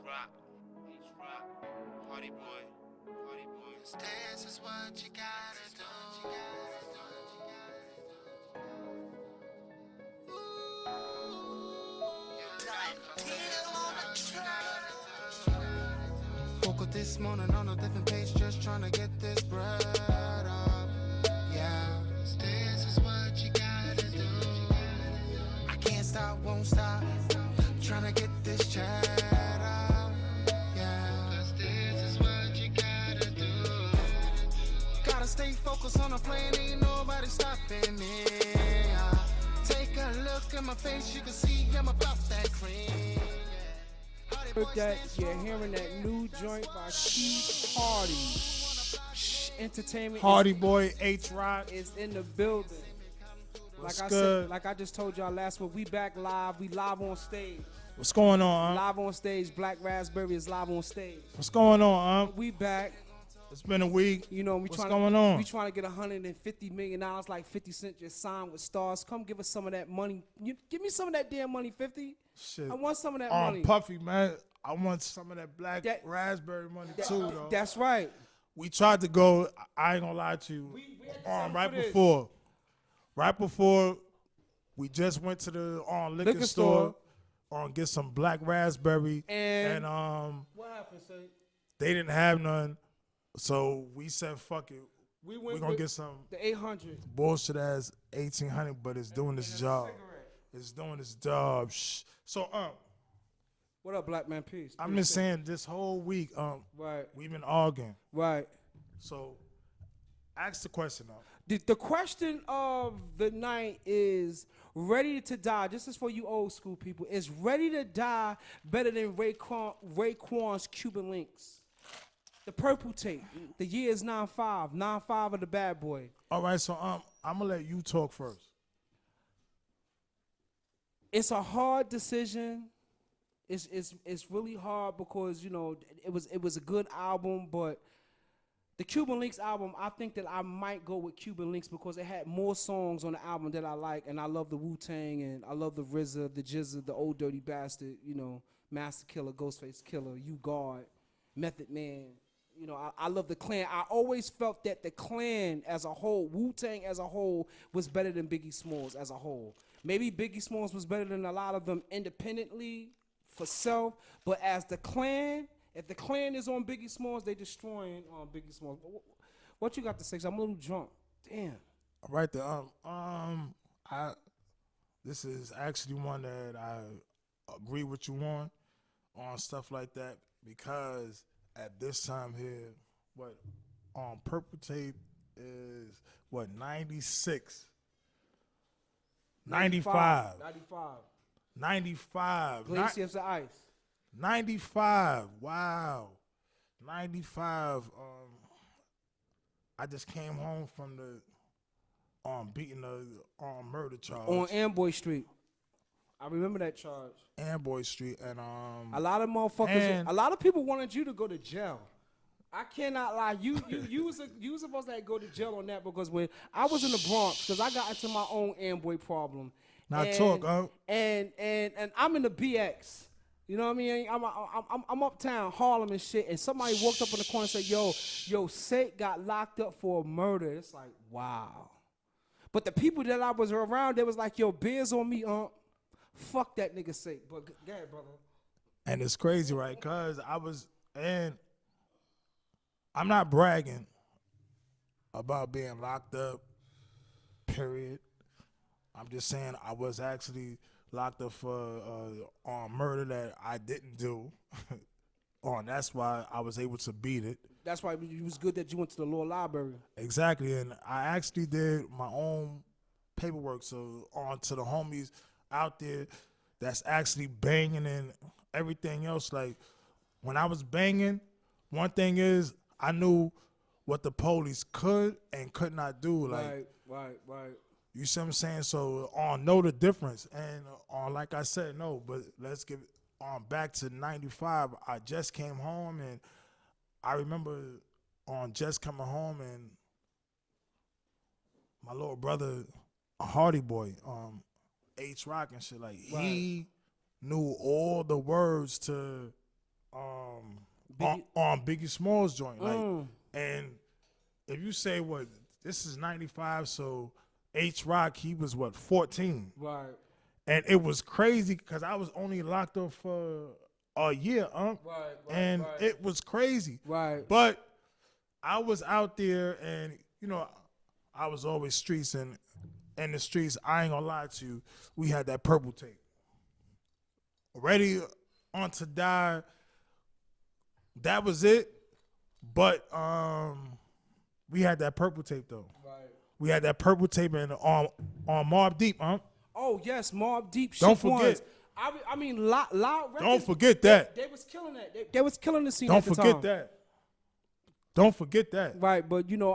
Rock, Party boy, party boy. This is what you gotta do. Woke up this morning on a different page, just trying to get this bread up. Yeah, this is what you gotta do. I can't stop, won't stop, trying to get this chat up. Yeah, this is what you gotta do. Gotta stay focused on the plane, ain't nobody stopping me. Take a look at my face, you can see I'm about that cream. That you're hearing that new joint by Keith Hardy. Entertainment. Hardy Boy, H Rock is in the building. What's like I good? said, like I just told y'all last week, we back live. We live on stage. What's going on? Live on stage. Black Raspberry is live on stage. What's going on? We back. It's been a week. You know, what's going on? We trying to get $150 million like 50 Cent just signed with Stars. Come give us some of that money. Give me some of that damn money, 50. Shit. I want some of that money. Puffy, man. I want some of that black raspberry money too, though. That's right. We tried to go. I ain't gonna lie to you. Right before, we just went to the liquor store get some black raspberry, and what happened, say? They didn't have none, so we said fuck it. We're gonna get some the 800 bullshit ass 1800, but it's doing this job. It's doing this job. So what up, Black Man? Peace. I'm just saying, this whole week, right, we've been arguing. Right. So, ask the question though. The question of the night is Ready to Die. This is for you old school people. Is Ready to Die better than Raekwon's Cuban Links? The purple tape. The year is 9-5. 9-5 of the Bad Boy. All right, so I'm gonna let you talk first. It's a hard decision. It's really hard because, you know, it was a good album, but the Cuban Links album, I think that I might go with Cuban Links because it had more songs on the album that I like, and I love the Wu-Tang, and I love the RZA, the Jizza, the Old Dirty Bastard, you know, Master Killer, Ghostface Killer, You God, Method Man. You know, I love the Clan. I always felt that the Clan as a whole, Wu-Tang as a whole, was better than Biggie Smalls as a whole. Maybe Biggie Smalls was better than a lot of them independently for self, but as the Clan, if the Clan is on Biggie Smalls, they destroying Biggie Smalls. What you got to say? I'm a little drunk. Damn. All right, this is actually one that I agree with you on stuff like that, because at this time here, what purple tape is 96, 95. 95. Glaciers of Ice. 95. Wow. 95. I just came home from the beating the murder charge on Amboy Street. I remember that charge. Amboy Street, and a lot of motherfuckers. A lot of people wanted you to go to jail. I cannot lie. You was supposed to go to jail on that, because when I was in the Bronx, because I got into my own Amboy problem. And I'm in the BX. You know what I mean? I'm uptown Harlem and shit, and somebody walked up in the corner and said, yo, SEIKO got locked up for a murder. It's like, wow. But the people that I was around, they was like, yo, beers on me, fuck that nigga SEIKO. But go ahead, brother. And it's crazy, right? Because I'm not bragging about being locked up, period. I'm just saying I was actually locked up for murder that I didn't do. That's why I was able to beat it. That's why it was good that you went to the law library. Exactly, and I actually did my own paperwork. So to the homies out there that's actually banging and everything else. Like, when I was banging, one thing is I knew what the police could and could not do. Like, right. You see what I'm saying? So know the difference. And like I said, no, but let's get back to 95. I just came home, and I remember just coming home, and my little brother, a Hardy Boy, H Rock and shit, like, he knew all the words to on Biggie Smalls joint. Like, and if you say what this is 95, so H Rock he was what 14, Right. and it was crazy because I was only locked up for a year, and it was crazy. Right. But I was out there, and you know, I was always streets, and in the streets, I ain't gonna lie to you, we had that purple tape. Ready on to die. That was it. But we had that purple tape though. Right. We had that purple tape and on Mobb Deep, Oh yes, Mobb Deep. Don't forget. I mean, loud records. Don't forget that. They was killing that. They was killing the scene. Don't at the forget time. that. Don't forget that. Right, but you know,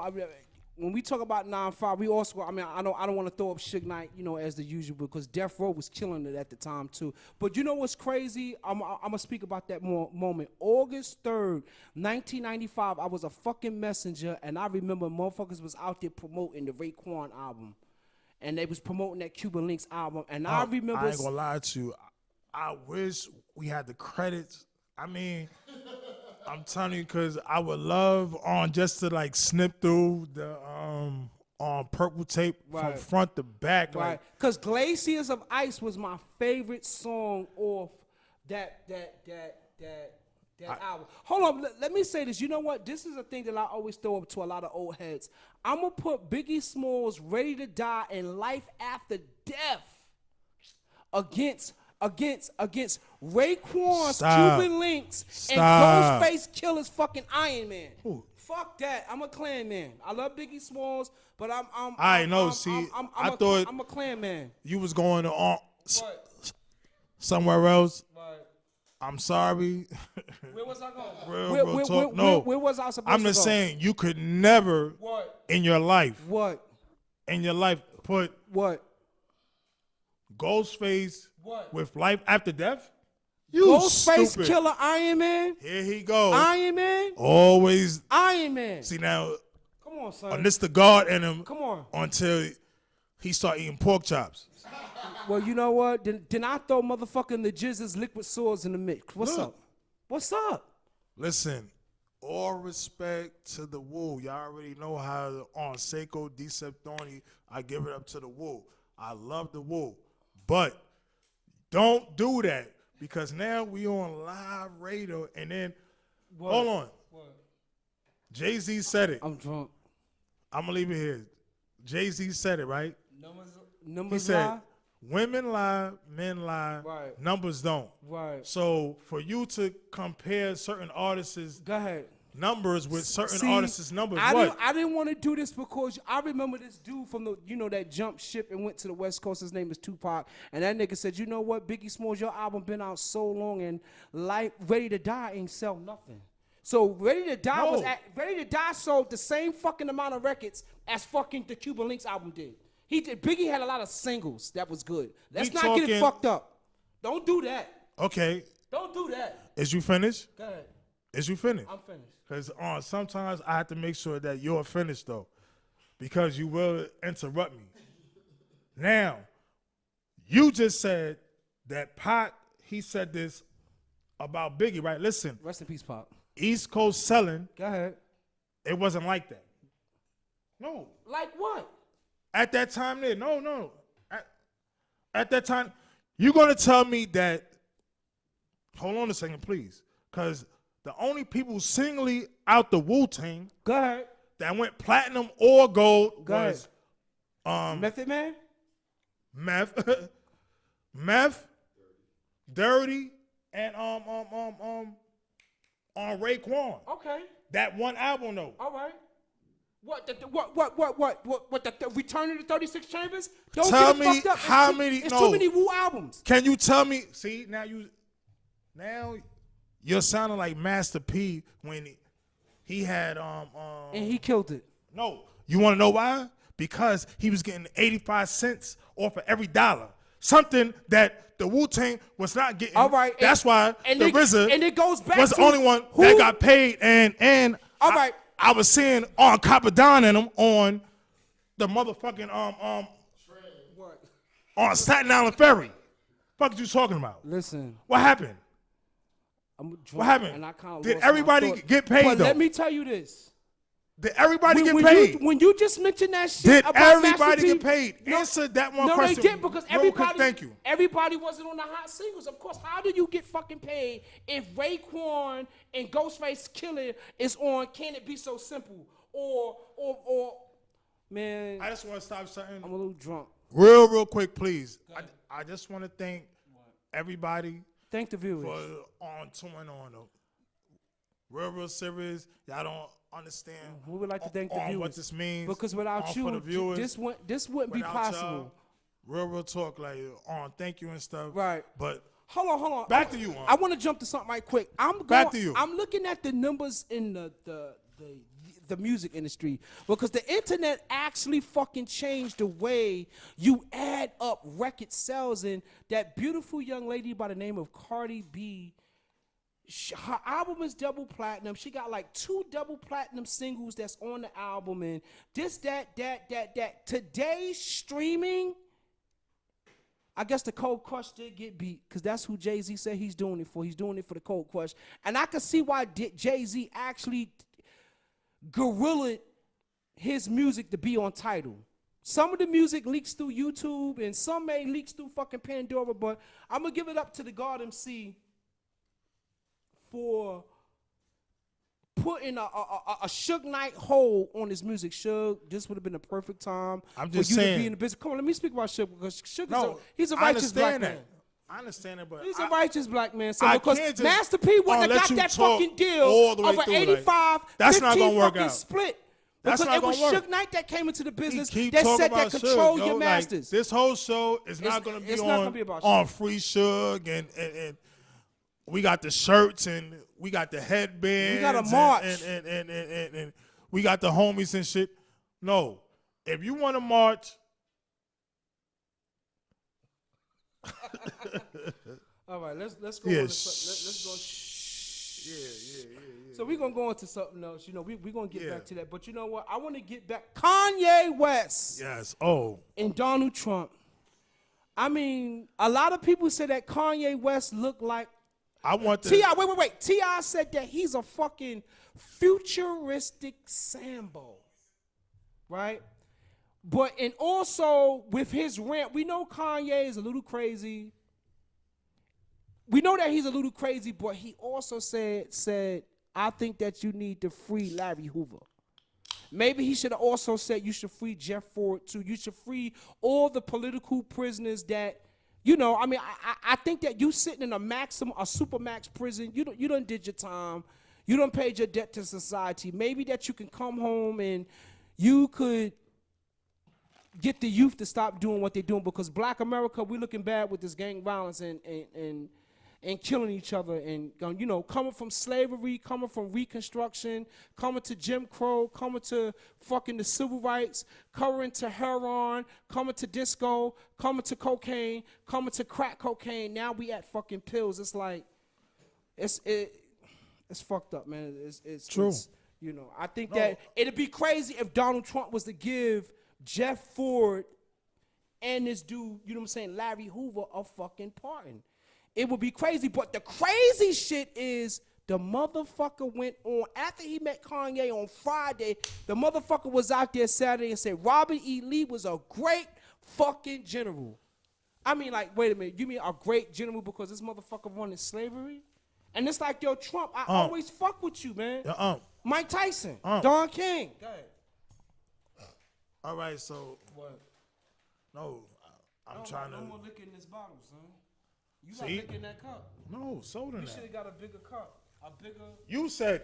when we talk about 9-5, we also, I mean, I don't want to throw up Suge Knight, you know, as the usual, because Death Row was killing it at the time too. But you know what's crazy? I'm gonna speak about that moment. August 3rd, 1995. I was a fucking messenger, and I remember motherfuckers was out there promoting the Raekwon album, and they was promoting that Cuban Links album, and I remember. I ain't gonna lie to you. I wish we had the credits. I mean, I'm telling you, because I would love just to like snip through the on purple tape from front to back. Right. Because Glaciers of Ice was my favorite song off that album. Hold on, let me say this. You know what? This is a thing that I always throw up to a lot of old heads. I'm going to put Biggie Smalls' Ready to Die and Life After Death against Raekwon's Cuban Links and Ghostface Killer's fucking Iron Man. Ooh. Fuck that. I'm a Clan man. I love Biggie Smalls, but I'm a Clan man. You was going on What? somewhere else. What? I'm sorry. Where was I going? Real talk. No. Where was I supposed to go? I'm just saying you could never in your life put What? Ghostface What? with Life After Death? You Ghostface stupid. Killer Iron Man? Here he goes. Iron Man? Always. Iron Man. See now, Come on, son. this the guard in him. Come on. Until he start eating pork chops. Well, you know what? Then I throw motherfucking the Jizz's Liquid Swords in the mix. What's Look. up? What's up? Listen, all respect to the Woo. Y'all already know how on SEIKO, DECEPT, I give it up to the Woo. I love the Woo. But don't do that, because now we on live radio, and then hold on. What? Jay-Z said it. I'm drunk. I'm gonna leave it here. Jay-Z said it, right? Numbers He said, lie? women lie, men lie, Right. numbers don't. Right. So for you to compare certain artists' Go ahead. numbers with certain See, artists' numbers, I didn't want to do this because I remember this dude from that jumped ship and went to the West Coast. His name is Tupac, and that nigga said, you know what, Biggie Smalls, your album been out so long, and Life Ready to Die ain't sell nothing. So Ready to Die Ready to Die sold the same fucking amount of records as fucking the Cuban Links album did. Biggie had a lot of singles that was good. Let's not get it fucked up. Don't do that. Okay. Don't do that. Is you finished? Go ahead. Is you finished? I'm finished. Because sometimes I have to make sure that you're finished, though, because you will interrupt me. Now, you just said that Pac, he said this about Biggie, right? Listen. Rest in peace, Pac. East Coast selling. Go ahead. It wasn't like that. No. Like what? At that time there. No. At that time, you're going to tell me that, hold on a second, please, because the only people singly out the Wu-Tang Go ahead. that went platinum or gold was Method Man? Meth, Dirty, and on Raekwon. Okay. That one album though. All right. What the Return of the 36 Chambers? Don't Tell get it me fucked up. how many? It's No. too many Wu albums. Can you tell me? See, now you're sounding like Master P when he had And he killed it. No, you want to know why? Because he was getting 85 cents off of every dollar. Something that the Wu-Tang was not getting. All right. That's why the RZA and it goes back was to the only one who? that got paid. And All right. I was seeing on Capadon and them on the motherfucking What? on Staten Island Ferry. Fuck you talking about? Listen. What happened? I'm drunk. What happened? And I kind of Did lost my everybody thought. get paid, But though? let me tell you this. Did everybody get when paid? when you just mentioned that shit Did about everybody Master P, get paid? Answer that one no, question. they didn't because real quick. everybody, Thank you. everybody wasn't on the hot singles. Of course, how do you get fucking paid if Raekwon and Ghostface Killer is on Can It Be So Simple? Or man, I just want to stop something. I'm a little drunk. Real quick, please. I just want to thank everybody Thank the viewers. for on touring on the real serious. Y'all don't understand. We would like to thank the on viewers what this means. because without for you, the viewers, this wouldn't be without possible. y'all, real talk, like on thank you and stuff. Right. But Hold on. Back to you, I want to jump to something right quick. Back to you. I'm looking at the numbers in the music industry because the internet actually fucking changed the way you add up record sales. And that beautiful young lady by the name of Cardi B, her album is double platinum. She got like 2 double platinum singles that's on the album, and this, that. Today's streaming, I guess the Cold Crush did get beat because that's who Jay-Z said he's doing it for. He's doing it for the Cold Crush. And I can see why Jay-Z actually guerrillaed his music to be on Tidal. Some of the music leaks through YouTube and some may leaks through fucking Pandora, but I'm going to give it up to the God MC for putting a Suge Knight hold on his music. Suge, this would have been a perfect time I'm for just you saying. to be in the business. Come on, let me speak about Suge because Suge no, he's a I righteous black understand man. that. I understand it, but He's a righteous black man. So I because can't just Master P wouldn't have let got you that talk fucking deal all the way of an through, like, 85, that's not 15 gonna work fucking out. split. That's Because not it was gonna work. Suge Knight that came into the business Keep that talking said about that control Suge, your yo. masters. Like, this whole show is not going to be it's not gonna be about on Suge. Free Suge, and we got the shirts and we got the headbands. We got a march. And we got the homies and shit. No, if you want to march, All right, let's go. Yeah, On to let's go. yeah. So we're gonna go into something else. You know, we're gonna get Yeah. back to that. But you know what? I want to get back Kanye West Yes. Oh, and Donald Trump. I mean, a lot of people say that Kanye West looked like I want to. T.I. Wait. T.I. said that he's a fucking futuristic Sambo, right? But and also with his rant, we know Kanye is a little crazy. We know that he's a little crazy, but he also said, I think that you need to free Larry Hoover. Maybe he should have also said you should free Jeff Ford too. You should free all the political prisoners that, you know, I mean, I think that you sitting in a supermax prison, you done did your time. You done paid your debt to society. Maybe that you can come home and you could get the youth to stop doing what they're doing, because Black America, we're looking bad with this gang violence and killing each other, and you know, coming from slavery, coming from Reconstruction, coming to Jim Crow, coming to fucking the civil rights, coming to heroin, coming to disco, coming to cocaine, coming to crack cocaine. Now we at fucking pills. It's like, it's fucked up, man. It's True. You know, I think that it'd be crazy if Donald Trump was to give Jeff Ford and this dude, you know what I'm saying, Larry Hoover, a fucking pardon. It would be crazy, but the crazy shit is the motherfucker went on, after he met Kanye on Friday, the motherfucker was out there Saturday and said Robert E. Lee was a great fucking general. I mean, like, wait a minute, you mean a great general because this motherfucker wanted slavery? And it's like, yo, Trump, I always fuck with you, man. Mike Tyson, Don King. Go ahead. All right, so what? No, I'm trying to. No more licking this bottle, son. You See? got licking that cup. No, soda You now. should have got a bigger cup. You said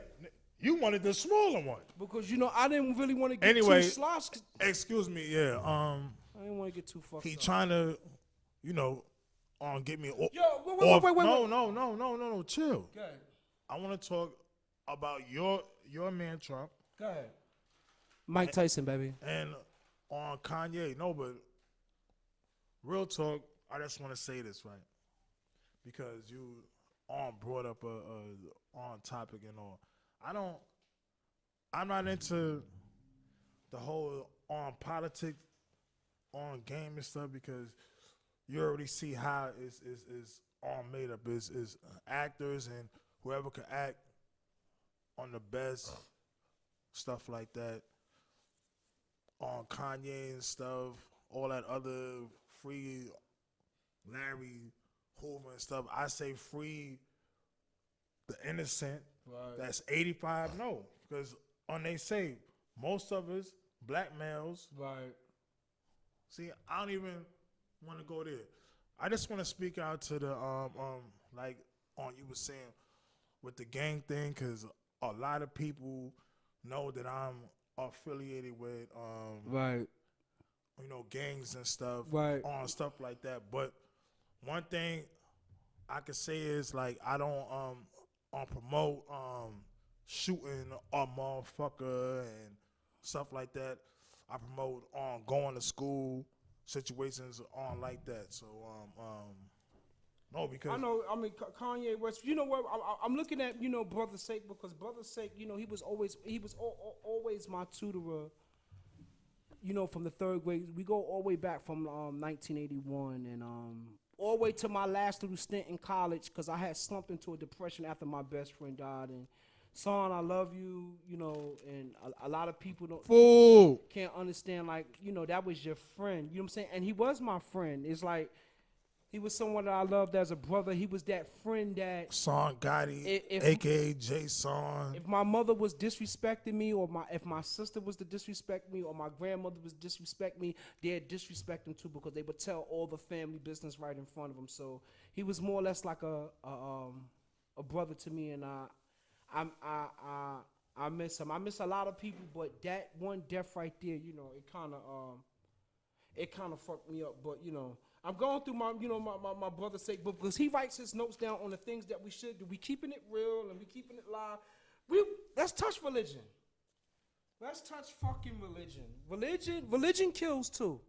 you wanted the smaller one. Because, you know, I didn't really want to get Anyway, too sloshed. Excuse me, yeah. I didn't want to get too fucked He up. trying to, you know, get me. Yo, off. wait. No, chill. Go ahead. I want to talk about your man Trump Go ahead. Mike Tyson, baby. and on Kanye. No, but real talk. I just want to say this, right? Because you brought up a on topic and all. I'm not into the whole on politics, on game and stuff, because you already see how it's all made up. Is actors and whoever could act on the best stuff like that, on Kanye and stuff, all that other free Larry Hoover and stuff. I say free the innocent. Right. That's 85. No, because on they say most of us black males. Right. See, I don't even want to go there. I just want to speak out to the like on you were saying with the gang thing, because a lot of people know that I'm affiliated with Right. you know, gangs and stuff, Right. on stuff like that. But one thing I could say is like I don't promote shooting a motherfucker and stuff like that. I promote on going to school situations on like that. So no, because I know. I mean, Kanye West. You know what? I'm looking at Brother Sake, because Brother Sake, he was always always my tutorer. From the third grade, we go all the way back from 1981, and all the way to my last little stint in college, because I had slumped into a depression after my best friend died. And son, I love you, and a lot of people can't understand, like, that was your friend. You know what I'm saying? And he was my friend. It's like he was someone that I loved as a brother. He was that friend that Son Gotti, aka Jason. if my mother was disrespecting me, or if my sister was to disrespect me, or my grandmother was disrespect me, they'd disrespect him too, because they would tell all the family business right in front of him. So he was more or less like a brother to me, and I miss him. I miss a lot of people, but that one death right there, it kind of fucked me up. But I'm going through my brother's sake book, because he writes his notes down on the things that we should do. We keeping it real and we keeping it live. Let's touch religion. Let's touch fucking religion. Religion kills too.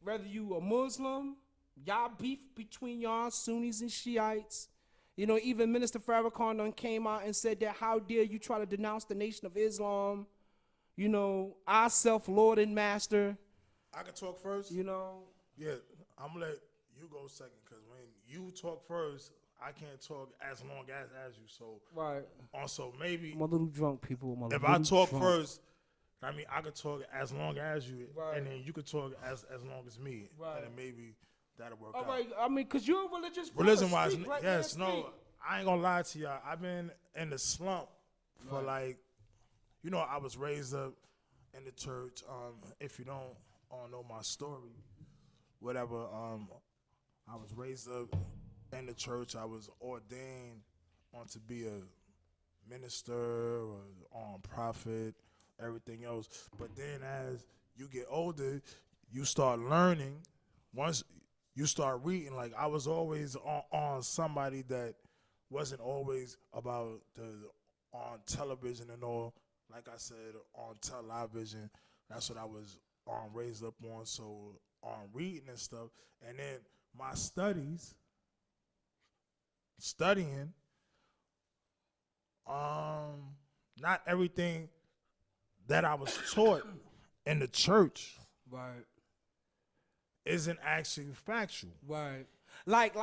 Whether you a Muslim, y'all beef between y'all Sunnis and Shiites. Even Minister Farrakhan done came out and said that, how dare you try to denounce the Nation of Islam? Our self-Lord and Master. I can talk first? Yeah, I'm going to let you go second, because when you talk first, I can't talk as long as you. So, right. Also, maybe I'm a little drunk, people. If I talk first, I mean, I could talk as long as you, right, and then you could talk as long as me, right, and then maybe that'll work out. All right, I mean, because you're a religious brother. Religion-wise, Speak, right, yes, man, no, I ain't going to lie to y'all. I've been in the slump for like, I was raised up in the church. If you don't know my story, whatever, I was raised up in the church. I was ordained on to be a minister or prophet, everything else. But then as you get older, you start learning. Once you start reading, like I was always on somebody that wasn't always about on television and all. Like I said, on television, that's what I was raised up on. So on reading and stuff, and then my studying, not everything that I was taught in the church, right, isn't actually factual. Right. Like,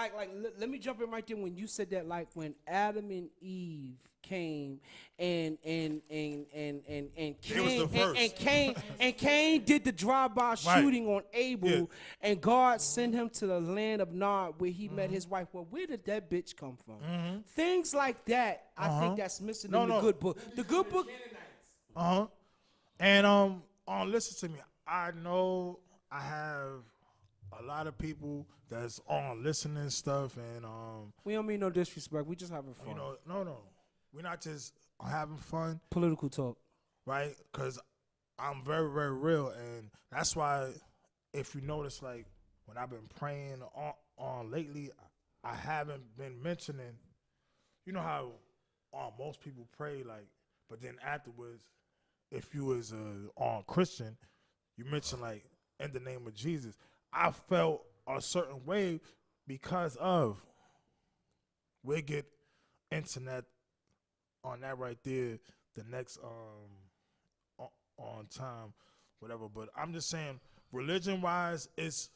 let me jump in right there when you said that, like when Adam and Eve came and Cain, and Cain did the drive-by shooting on Abel, and God sent him to the land of Nod where he met his wife. Well, where did that bitch come from? Things like that, I think that's missing in the good book. The good book. And listen to me. I know I have a lot of people that's on listening stuff, and we don't mean no disrespect. We just having fun. No. We're not just having fun. Political talk. Right? Because I'm very, very real. And that's why, if you notice, like, when I've been praying on lately, I haven't been mentioning, you know how most people pray, like, but then afterwards, if you was on Christian, you mention, like, in the name of Jesus. I felt a certain way because of, we'll get into that on that right there the next on time, whatever. But I'm just saying, religion wise, it's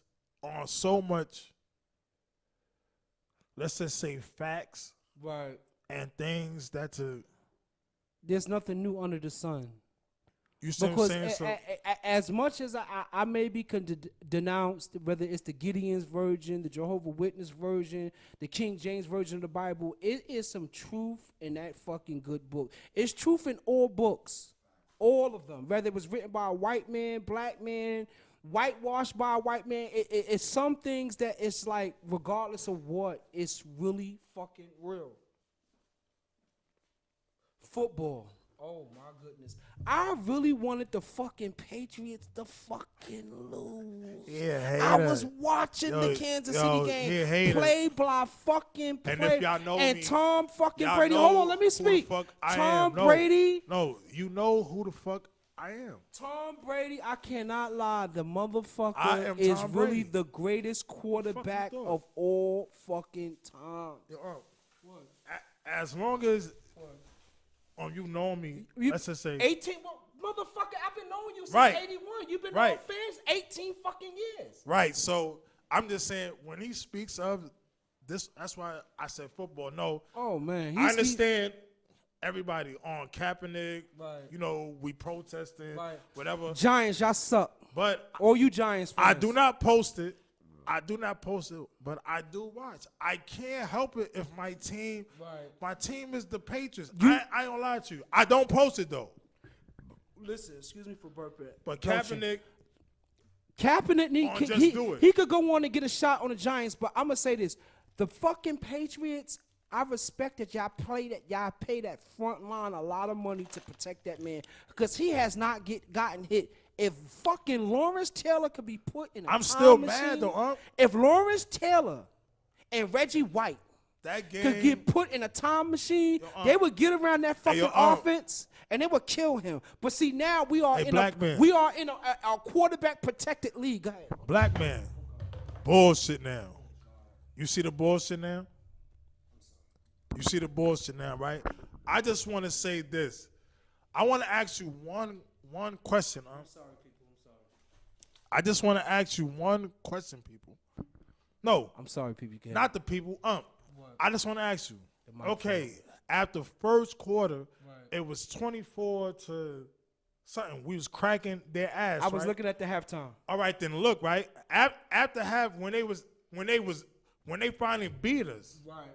on so much, let's just say facts, Right. and things that to There's nothing new under the sun. you see what I'm Because saying. So as much as I may be denounced, whether it's the Gideon's version, the Jehovah Witness version, the King James version of the Bible, it is some truth in that fucking good book. It's truth in all books, all of them. Whether it was written by a white man, black man, whitewashed by a white man, it's some things that it's like, regardless of what, it's really fucking real. Football. Oh my goodness. I really wanted the fucking Patriots to fucking lose. yeah, I was watching the Kansas City game play by fucking play. And if y'all know and me, Tom fucking y'all Brady. know Hold on, let me who the speak. fuck I Tom am. No, Brady. No, you know who the fuck I am. Tom Brady, I cannot lie. The I motherfucker am is Tom really Brady. the greatest quarterback thought? of all fucking time. As long as you know me, let's just say 18, well, motherfucker, I've been knowing you since Right. 81. You've been Right. on fans 18 fucking years. right. So I'm just saying when he speaks of this, that's why I said football. No, Oh, man. I understand everybody on Kaepernick. Right. You know, we protesting, Right. whatever. Giants, y'all suck. But All you Giants fans. I do not post it. But I do watch. I can't help it if my team, my team is the Patriots. I ain't gonna lie to you. I don't post it though. Listen, excuse me for burping. But Kaepernick, he could go on and get a shot on the Giants, but I'm gonna say this: the fucking Patriots. I respect that y'all pay that front line a lot of money to protect that man because he has not gotten hit. If fucking Lawrence Taylor could be put in a I'm time still machine, mad though. if Lawrence Taylor and Reggie White That game could get put in a time machine, they would get around that fucking offense and they would kill him. But see, now we are in a quarterback protected league. Go ahead. Black man, bullshit now. You see the bullshit now? You see the bullshit now, right? I just want to say this. I want to ask you one question. I'm sorry, people. I'm sorry. I just want to ask you one question, people. No, I'm sorry, people. not the people. I just want to ask you. Okay, after first quarter, it was 24 to something. We was cracking their ass. I was looking at the halftime. All right, then look, right after half when they finally beat us. Right.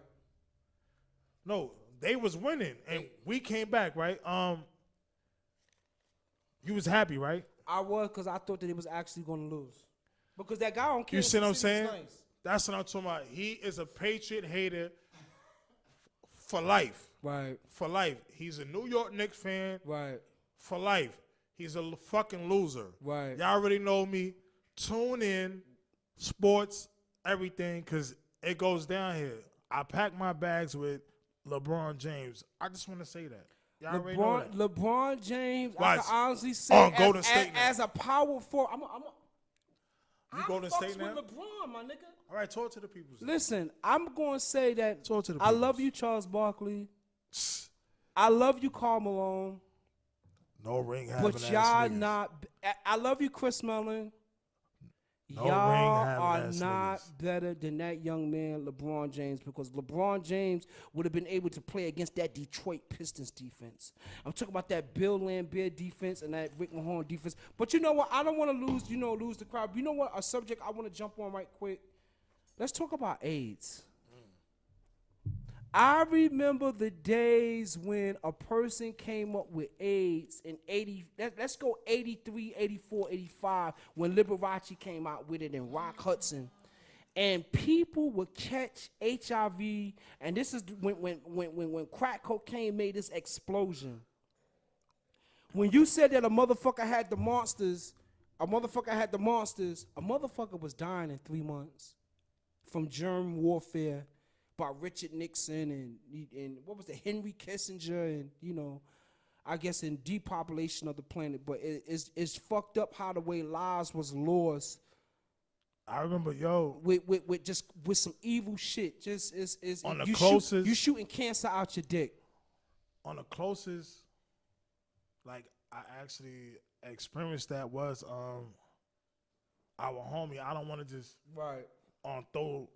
No, they was winning and we came back, right? You was happy, right? I was, because I thought that it was actually going to lose. Because that guy on Kansas You see what I'm City saying? was nice. That's what I'm talking about. He is a Patriot hater for life. Right. For life. He's a New York Knicks fan. Right. For life. He's a fucking loser. Right. Y'all already know me. Tune in, sports, everything, because it goes down here. I pack my bags with LeBron James. I just want to say that. Y'all already know that. LeBron James, Watch. I can honestly say, Golden State now. as a power forward, You Golden State now? with LeBron, my nigga. All right, talk to the people. Listen, I'm going to say that Talk to the I peoples. love you, Charles Barkley. I love you, Karl Malone. No ring having But ass y'all niggas. not. I love you, Chris Mellon. No Y'all ring having are ass not niggas. better than that young man, LeBron James, because LeBron James would have been able to play against that Detroit Pistons defense. I'm talking about that Bill Laimbeer defense and that Rick Mahorn defense. But you know what? I don't want to lose the crowd. You know what? A subject I want to jump on right quick. Let's talk about AIDS. I remember the days when a person came up with AIDS in 80, let's go 83, 84, 85, when Liberace came out with it and Rock Hudson. And people would catch HIV, and this is when crack cocaine made this explosion. When you said that a motherfucker had the monsters, a motherfucker was dying in 3 months from germ warfare by Richard Nixon and what was it, Henry Kissinger, and I guess in depopulation of the planet. But it's fucked up how the way lives was lost. I remember, with some evil shit. Just is on the you closest. You shooting cancer out your dick. On the closest, like I actually experienced that was our homie. I don't want to just throw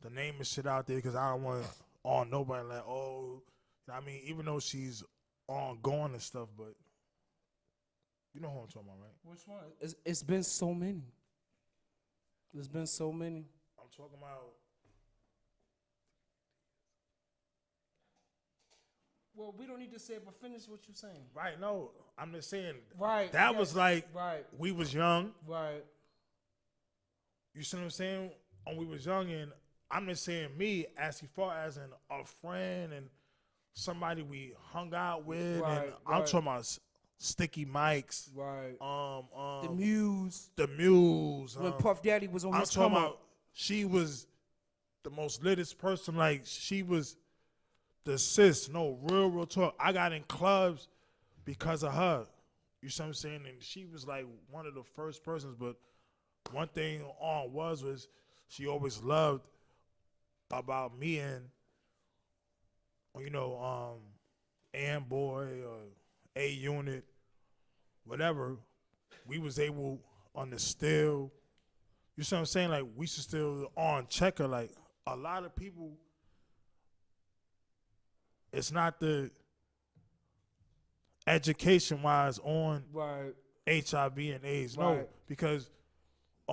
the name and shit out there because I don't want on nobody. Like, oh, I mean, even though she's ongoing and stuff, but you know who I'm talking about, right? Which one? It's been so many. There's been so many. I'm talking about. Well, we don't need to say it, but finish what you're saying. Right, no, I'm just saying. Right. That was like, right. we was young. Right. You see what I'm saying? When we was young, and I'm just saying me as far as a friend and somebody we hung out with, Right, and I'm right. talking about Sticky Mike's, Right. the Muse. the Muse. When Puff Daddy was on I'm his talking come about, she was the most littest person. Like, she was the sis. No, real talk. I got in clubs because of her. You see what I'm saying? And she was like one of the first persons. But one thing was she always loved about me and, you know, Boy or A Unit, whatever. We was able on the still. You see what I'm saying? Like, we should still on checker. Like, a lot of people, it's not the education-wise on Right. HIV and AIDS. Right. No, because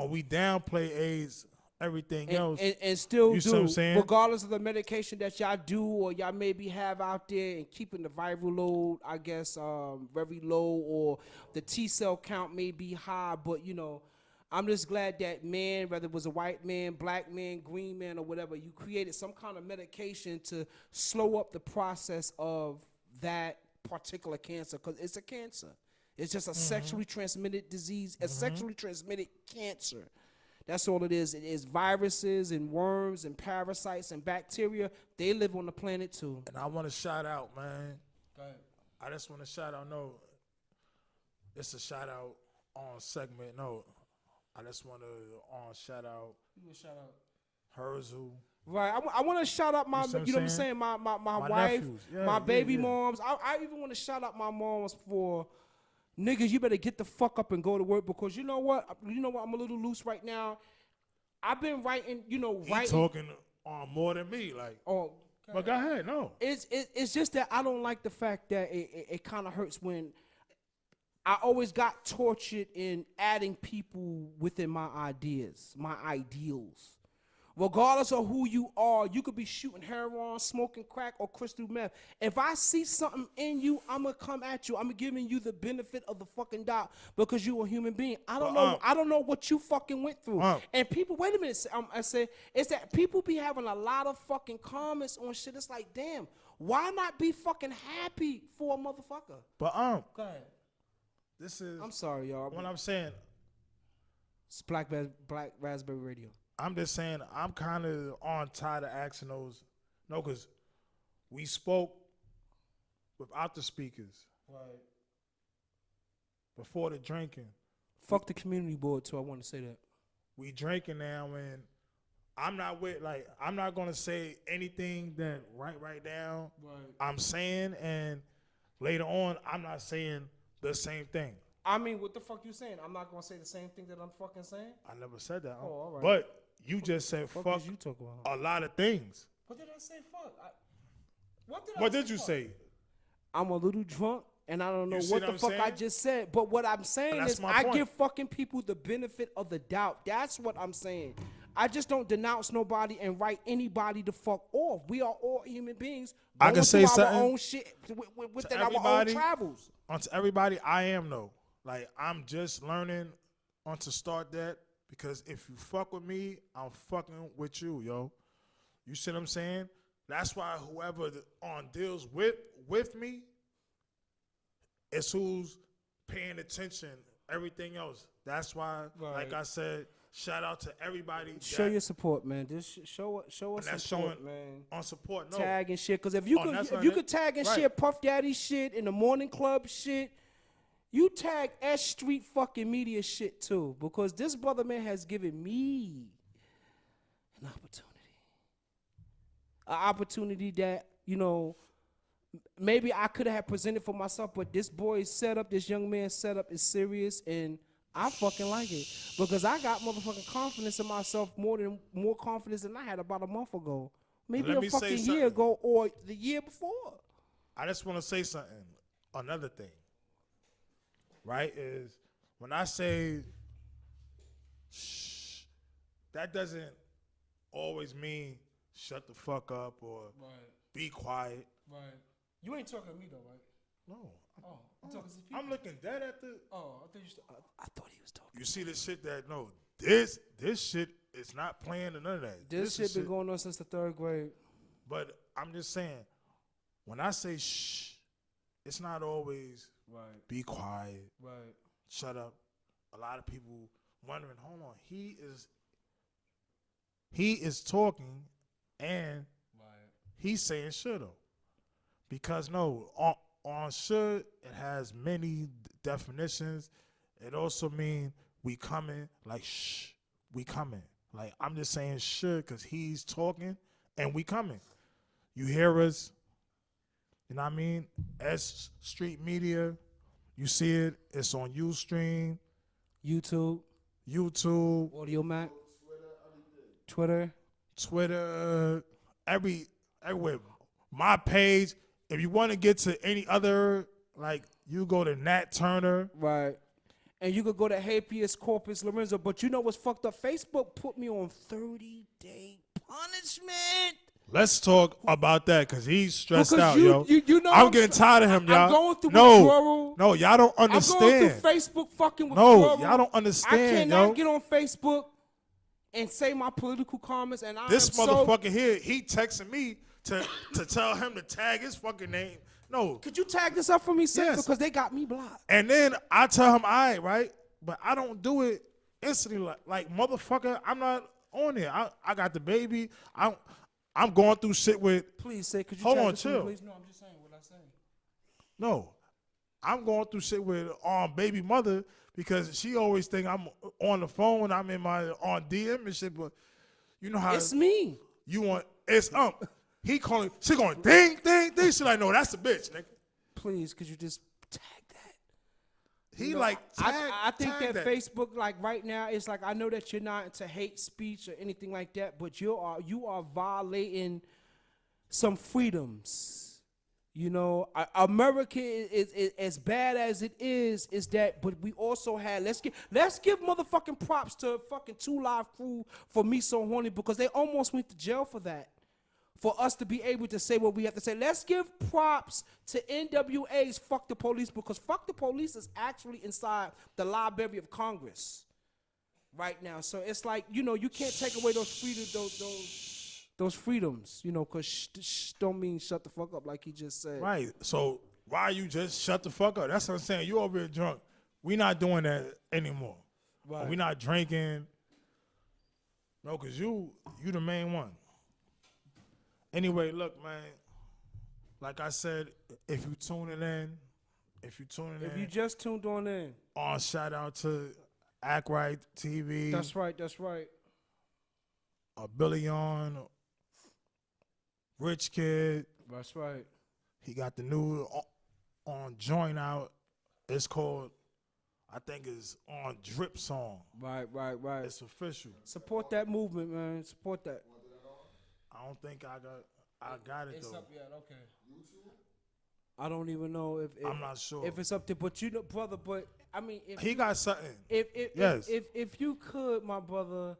we downplay AIDS, everything else. And still You see what I'm do, saying? regardless of the medication that y'all do or y'all maybe have out there, and keeping the viral load, I guess, very low, or the T cell count may be high. But, you know, I'm just glad that man, whether it was a white man, black man, green man, or whatever, you created some kind of medication to slow up the process of that particular cancer, because it's a cancer. It's just a sexually transmitted disease, a sexually transmitted cancer. That's all it is. It is viruses and worms and parasites and bacteria. They live on the planet too. And I want to shout out, man. Go ahead. I just want to shout out. No, it's a shout out on segment. No, I just want to shout out You a shout out. Herzu. Right. I want to shout out my, You see what you know what I'm I'm saying, my My wife, nephews. Yeah, my yeah, baby yeah. moms. I even want to shout out my moms for, niggas, you better get the fuck up and go to work, because you know what? I'm a little loose right now. I've been writing, He writing. talking on more than me, like. Oh, But go ahead, no. It's just that I don't like the fact that it kind of hurts when I always got tortured in adding people within my ideas, my ideals. Regardless of who you are, you could be shooting heroin, smoking crack, or crystal meth. If I see something in you, I'm gonna come at you. I'm giving you the benefit of the fucking doubt, because you're a human being. I don't know what you fucking went through. And people, wait a minute. I say it's that people be having a lot of fucking comments on shit. It's like, damn, why not be fucking happy for a motherfucker? But Go ahead. this is. I'm sorry, y'all. What I'm saying. It's Black Raspberry Radio. I'm just saying, I'm kind of tired of asking those. No, because we spoke without the speakers. Right. Before the drinking. Fuck the community board too. I want to say that. We drinking now, and I'm not going to say anything that right now I'm saying, and later on, I'm not saying the same thing. I mean, what the fuck you saying? I'm not going to say the same thing that I'm fucking saying? I never said that. Oh, all right. But you just said Fuck fuck is you talking about? a lot of things. What did I say? Fuck. What Did you fuck? say? I'm a little drunk, and I don't know You see what what the I'm fuck I saying? just said. But what I'm saying That's is my I point. give fucking people the benefit of the doubt. That's what I'm saying. I just don't denounce nobody and write anybody the fuck off. We are all human beings. I can say our something own shit within our own everybody. travels. Onto everybody, I am though. Like, I'm just learning on to start that, because if you fuck with me, I'm fucking with you, yo. You see what I'm saying? That's why whoever on deals with me is who's paying attention. Everything else. That's why, like I said, shout out to everybody. Show your support, man. Just show us that's support, showing man. on support. No, Tag and shit. Because if you could tag and share Puff Daddy shit in the morning club shit, you tag S.STREET fucking media shit too. Because this brother man has given me an opportunity. An opportunity that, maybe I could have presented for myself, but this boy's setup, this young man's setup is serious, and I fucking like it. Because I got motherfucking confidence in myself, more confidence than I had about a month ago maybe Let a me say fucking something. year ago or the year before. I just want to say something. Another thing, right, is when I say shh, that doesn't always mean shut the fuck up or be quiet. Right. You ain't talking to me though, right? No. Oh, I'm talking to people. I'm looking dead at the. Oh, I thought he was talking. You see the shit that no, this shit is not playing and none of that. This shit been going on since the 3rd grade. But I'm just saying, when I say shh, it's not always be quiet, shut up. A lot of people wondering, hold on, he is talking and he's saying should have. Because no, on should, it has many definitions. It also means we coming, like shh, we coming. Like I'm just saying should because he's talking and we coming. You hear us, you know what I mean? S.STREET Media, you see it, it's on Ustream, YouTube, Audio Mac, Twitter, everywhere. My page, if you want to get to any other, like you go to Nat Turner. right. And you could go to habeas corpus Lorenzo, but you know what's fucked up? Facebook put me on 30-day punishment. Let's talk about that because he's stressed out, you, yo. You know I'm getting tired of him, y'all. I'm going through withdrawal. No, y'all don't understand. I'm going through Facebook fucking withdrawal. No, y'all don't understand, I cannot yo. get on Facebook and say my political comments, and This motherfucker here, he texting me to tell him to tag his fucking name. No. Could you tag this up for me, Seiko? Yes. Because they got me blocked. And then I tell him, all right? But I don't do it instantly. Like motherfucker, I'm not on there. I got the baby. I'm going through shit with. Please say, could you hold tag on, this chill. for me, please? No, I'm just saying what I say. No, I'm going through shit with baby mother because she always think I'm on the phone. I'm in my on DM and shit. But you know how it's me. You want it's He calling. She going ding ding ding. She like no, that's a bitch, nigga. Please, could you just tag that? He You know, like tag. I think tag that Facebook, like right now, it's like I know that you're not into hate speech or anything like that, but you are violating some freedoms. You know, America is as bad as it is that, but we also had let's give motherfucking props to fucking 2 Live Crew for Me So Horny because they almost went to jail for that. For us to be able to say what we have to say. Let's give props to NWA's Fuck the Police because Fuck the Police is actually inside the Library of Congress right now. So it's like, you know, you can't take away those freedoms, you know, because shh don't mean shut the fuck up like he just said. Right. So why you just shut the fuck up? That's what I'm saying. You over here drunk. We not doing that anymore. Right. We not drinking. No, because you the main one. Anyway, look, man. Like I said, if you just tuned on in. Shout out to Act Right TV. That's right. Billy on, Rich Kid. That's right. He got the new on joint out. It's called, I think it's on Drip Song. Right. It's official. Support that movement, man. Support that. I don't think I got it It's though. up yet, okay. I don't even know if I'm not sure if it's up there, but you know, brother. But I mean, if he got something. Yes. If you could, my brother,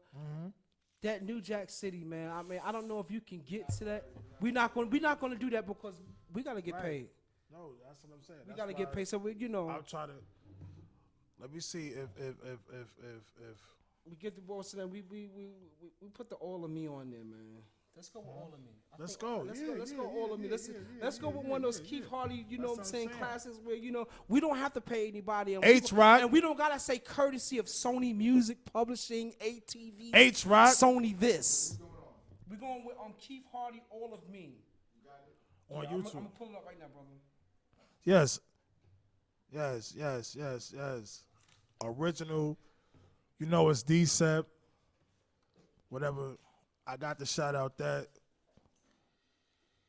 that New Jack City, man. I mean, I don't know if you can get to that. We're not gonna do that because we gotta get paid. No, that's what I'm saying. We gotta get paid. So I'll try to. Let me see if we get the boss to them. We put the All of Me on there, man. Let's go with All of Me. Let's go. Let's go All of Me. Let's go with one of those Keith Hardy, you know what I'm saying, classes where, you know, we don't have to pay anybody. And H-Rock. And we don't got to say courtesy of Sony Music Publishing, ATV. H-Rock. Sony this. We're going with Keith Hardy, All of Me. On YouTube. I'm going to pull it up right now, brother. Yes. Original. You know it's DECEPT. Whatever. I got to shout out that.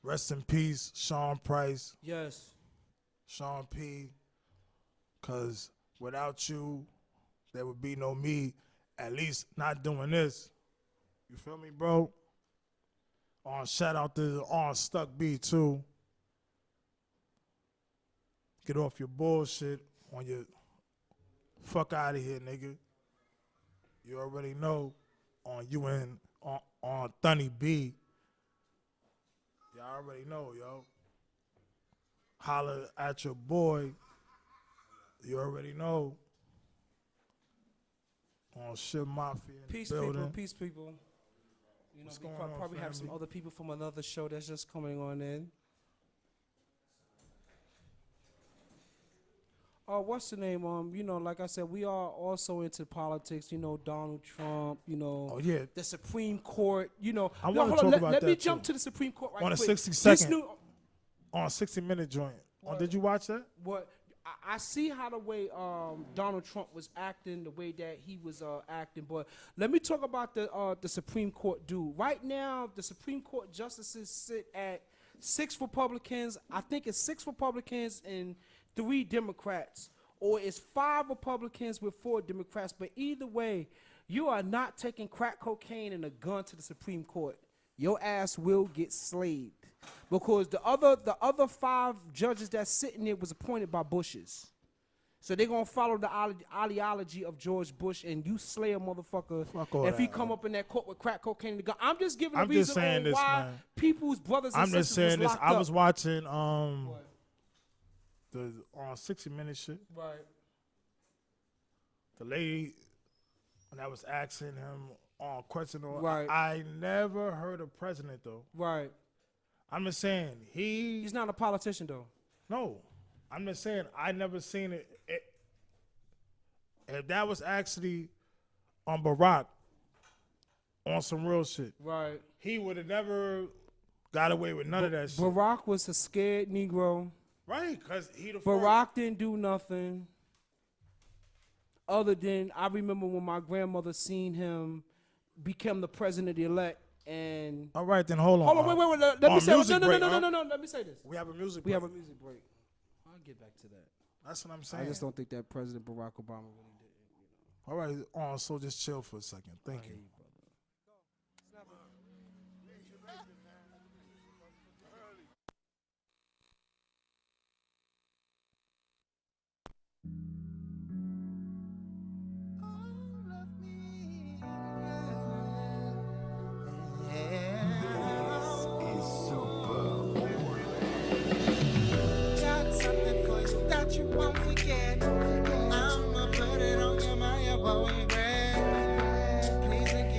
Rest in peace, Sean Price. Yes. Sean P. Because without you, there would be no me, at least not doing this. You feel me, bro? Shout out to Stuck B too. Get off your bullshit on your fuck out of here, nigga. You already know on you and on Thunny B. Y'all already know, yo. Holla at your boy. You already know. On Shit Mafia in Peace, the building. people. Peace, people. You know, What's we going on, probably have some family? other people from another show that's just coming on in. What's the name? You know, like I said, we are also into politics. You know, Donald Trump. You know, Oh, yeah. the Supreme Court. You know, I no, wanna hold on, talk about let me that, jump too. to the Supreme Court right On a quick. 60 This second. new- On 60-minute joint. What? Did you watch that? What I see how the way Donald Trump was acting, the way that he was acting. But let me talk about the Supreme Court dude. Right now, the Supreme Court justices sit at 6 Republicans. I think it's 6 Republicans and 3 Democrats, or it's 5 Republicans with 4 Democrats. But either way, you are not taking crack cocaine and a gun to the Supreme Court. Your ass will get slayed. Because the other 5 judges that's sitting there was appointed by Bushes. So they're going to follow the ideology of George Bush, and you slay a motherfucker Fuck all if he that, come man. up in that court with crack cocaine and a gun. I'm just giving a I'm just reason saying on this, why man. people's brothers and I'm just sisters saying was this. locked I up. was watching What? the 60-minute shit. Right. The lady that was asking him on question. Right. I never heard a president though. Right. I'm just saying He's not a politician, though. No, I'm just saying I never seen it. If that was actually on Barack on some real shit, Right. he would have never got away with none of that shit. Barack was a scared Negro. Right, because he the first. Barack didn't do nothing other than, I remember when my grandmother seen him become the president-elect, and All right, then hold on. hold on, wait. Let me on say music break, no. Let me say this. We have a music We break. have a music break. I'll get back to that. That's what I'm saying. I just don't think that President Barack Obama really did it. All right, so just chill for a second. Thank you. Got something for you that you won't forget. I'ma put it on your mind, boyfriend. Please forget.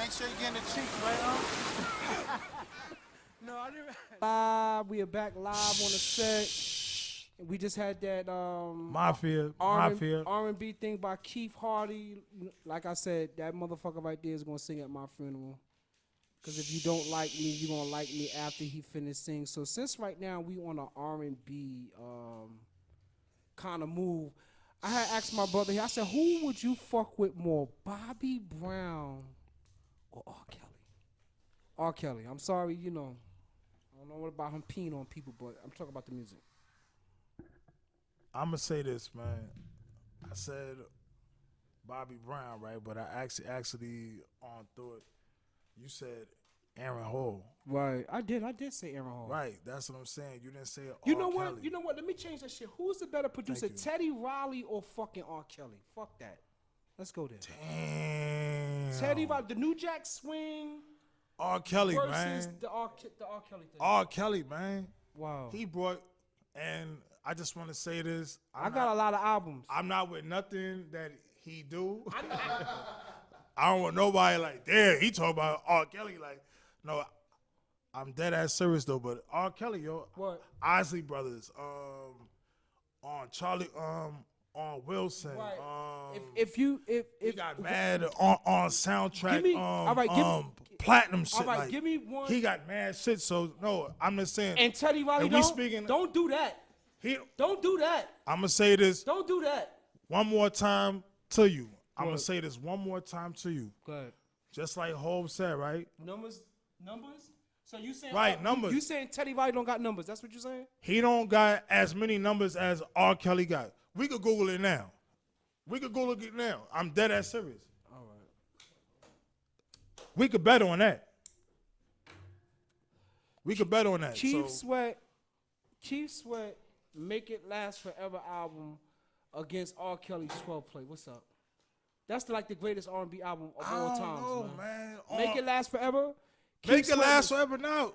make sure you get in the cheeks, right? No, I didn't. Live, we are back live on the set. We just had that Mafia. R&B thing by Keith Hardy. Like I said, that motherfucker right there is gonna sing at my funeral. Cause if you don't like me, you gonna like me after he finished singing. So since right now we on a R&B kind of move, I had asked my brother here. I said, who would you fuck with more, Bobby Brown or R. Kelly? R. Kelly. I'm sorry, I don't know what about him peeing on people, but I'm talking about the music. I'm gonna say this, man. I said Bobby Brown, right? But I actually on thought you said Aaron Hall. Right. I did say Aaron Hall. Right. That's what I'm saying. You didn't say You R. know Kelly. what? You know what? Let me change that shit. Who's the better producer, Thank you. Teddy Riley or fucking R. Kelly? Fuck that. Let's go there. Damn. Teddy Riley, the New Jack Swing R. Kelly, versus man. the R. Kelly thing. R. Kelly, man. Wow. He brought, and I just want to say this. I got a lot of albums. I'm not with nothing that he do. I don't want nobody like, damn, he talk about R. Kelly. Like, no, I'm dead ass serious though. But R. Kelly, yo, What? Isley Brothers, on Charlie, on Wilson, Right. If you he got mad on soundtrack, Give me- all right, platinum shit. all right, like, give me one. He got mad shit. So no, I'm just saying. and Teddy Riley and we speaking- don't do that. Don't do that. I'm gonna say this Don't do that. one more time to you. I'm gonna say this one more time to you. Go ahead. Just like Hov said, right? Numbers. So you saying Right, numbers. You saying Teddy Riley don't got numbers? That's what you're saying? He don't got as many numbers as R. Kelly got. We could Google it now. I'm dead ass serious. All right. We could bet on that. Chief So, Sweat, Make It Last Forever album against R. Kelly's 12 Play. What's up? That's like the greatest R&B album of I all don't times, know, man. man. Make It Last Forever. Make Keith it Sweat last is- forever now.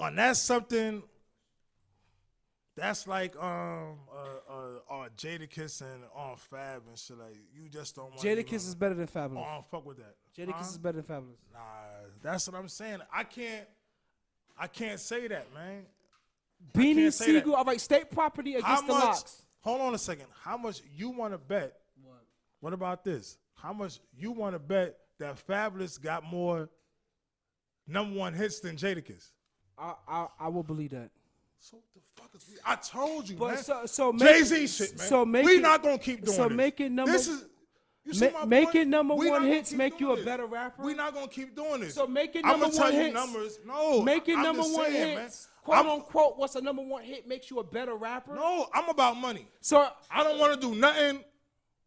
And that's something. That's like Jadakiss and Fab and shit. Like, you just don't want. Jadakiss is better than Fabulous. Fuck with that. Jadakiss is better than Fabulous. Nah, that's what I'm saying. I can't say that, man. Beanie can't say that. Siegel. All right, State Property against the Locks. Hold on a second. How much you want to bet? What about this? How much you want to bet that Fabulous got more #1 hits than Jadakiss? I will believe that. So what the fuck is we? I told you, But man. so Jay-Z shit, man. So make we it, not gonna keep doing so this. make it number. This is. You see my Make point? it number We not one gonna hits keep make you doing a this. better rapper. We not gonna keep doing this. So make it I'm number gonna tell one you hits. numbers. No, Make it I'm number just one saying, hits. man. Quote unquote, what's a number one hit makes you a better rapper? No, I'm about money. So I don't want to do nothing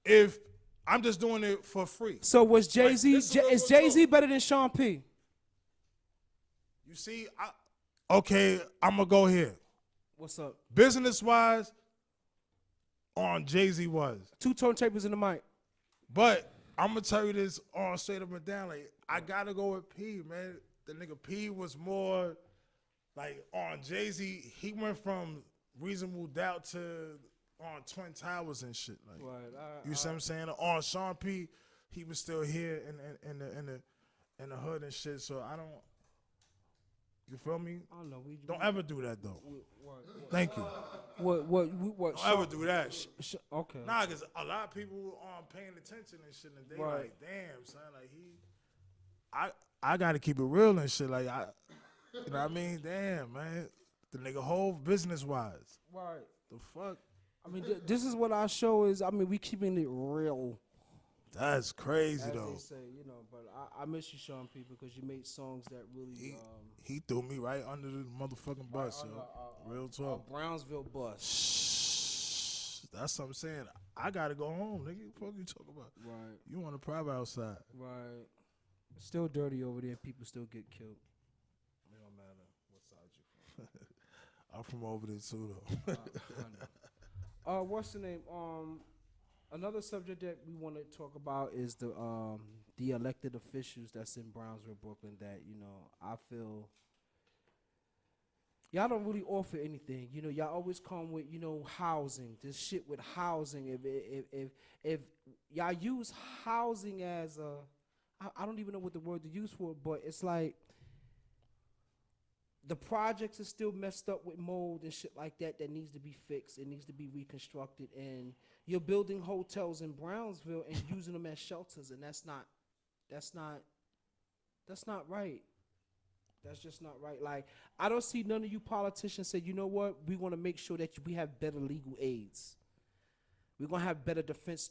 if I'm just doing it for free. So was Jay-Z? this is Is what Jay-Z better than Sean P? You see, okay, I'm gonna go here. What's up? Business wise, on Jay-Z was, 2 turntables in the mic. but I'm gonna tell you this on straight up and down. Like, I gotta go with P, man. The nigga P was more like on Jay-Z. He went from Reasonable Doubt to on Twin Towers and shit. Like, Right. you see what I'm saying? On Sean P, he was still here in the hood and shit. So I don't. You feel me? I don't know. Don't ever do that though. Thank you. What? Don't ever do that. Okay. Nah, cause a lot of people aren't paying attention and shit, and they Right. like, damn, son, like I gotta keep it real and shit. Like you know what I mean? Damn, man, the nigga whole business wise. Right. The fuck? I mean, this is what our show is. I mean, we keeping it real. That's crazy As though. they say, but I miss you, Sean P, because you made songs that really He threw me right under the motherfucking bus, yo. Real talk. Brownsville bus. Shh. That's what I'm saying. I gotta go home, nigga. What the fuck you talking about? Right. You want a private outside? Right. It's still dirty over there. People still get killed. It don't matter what side you from. I'm from over there too, though. What's the name? Another subject that we want to talk about is the elected officials that's in Brownsville, Brooklyn. That I feel Y'all don't really offer anything. You know, y'all always come with, you know, housing. This shit with housing. If y'all use housing as a, I don't even know what the word to use for it, but it's like the projects are still messed up with mold and shit like that that needs to be fixed. It needs to be reconstructed. And you're building hotels in Brownsville and using them as shelters, and that's not right. That's just not right. Like, I don't see none of you politicians say, you know what, we want to make sure that we have better legal aids. We're going to have better defense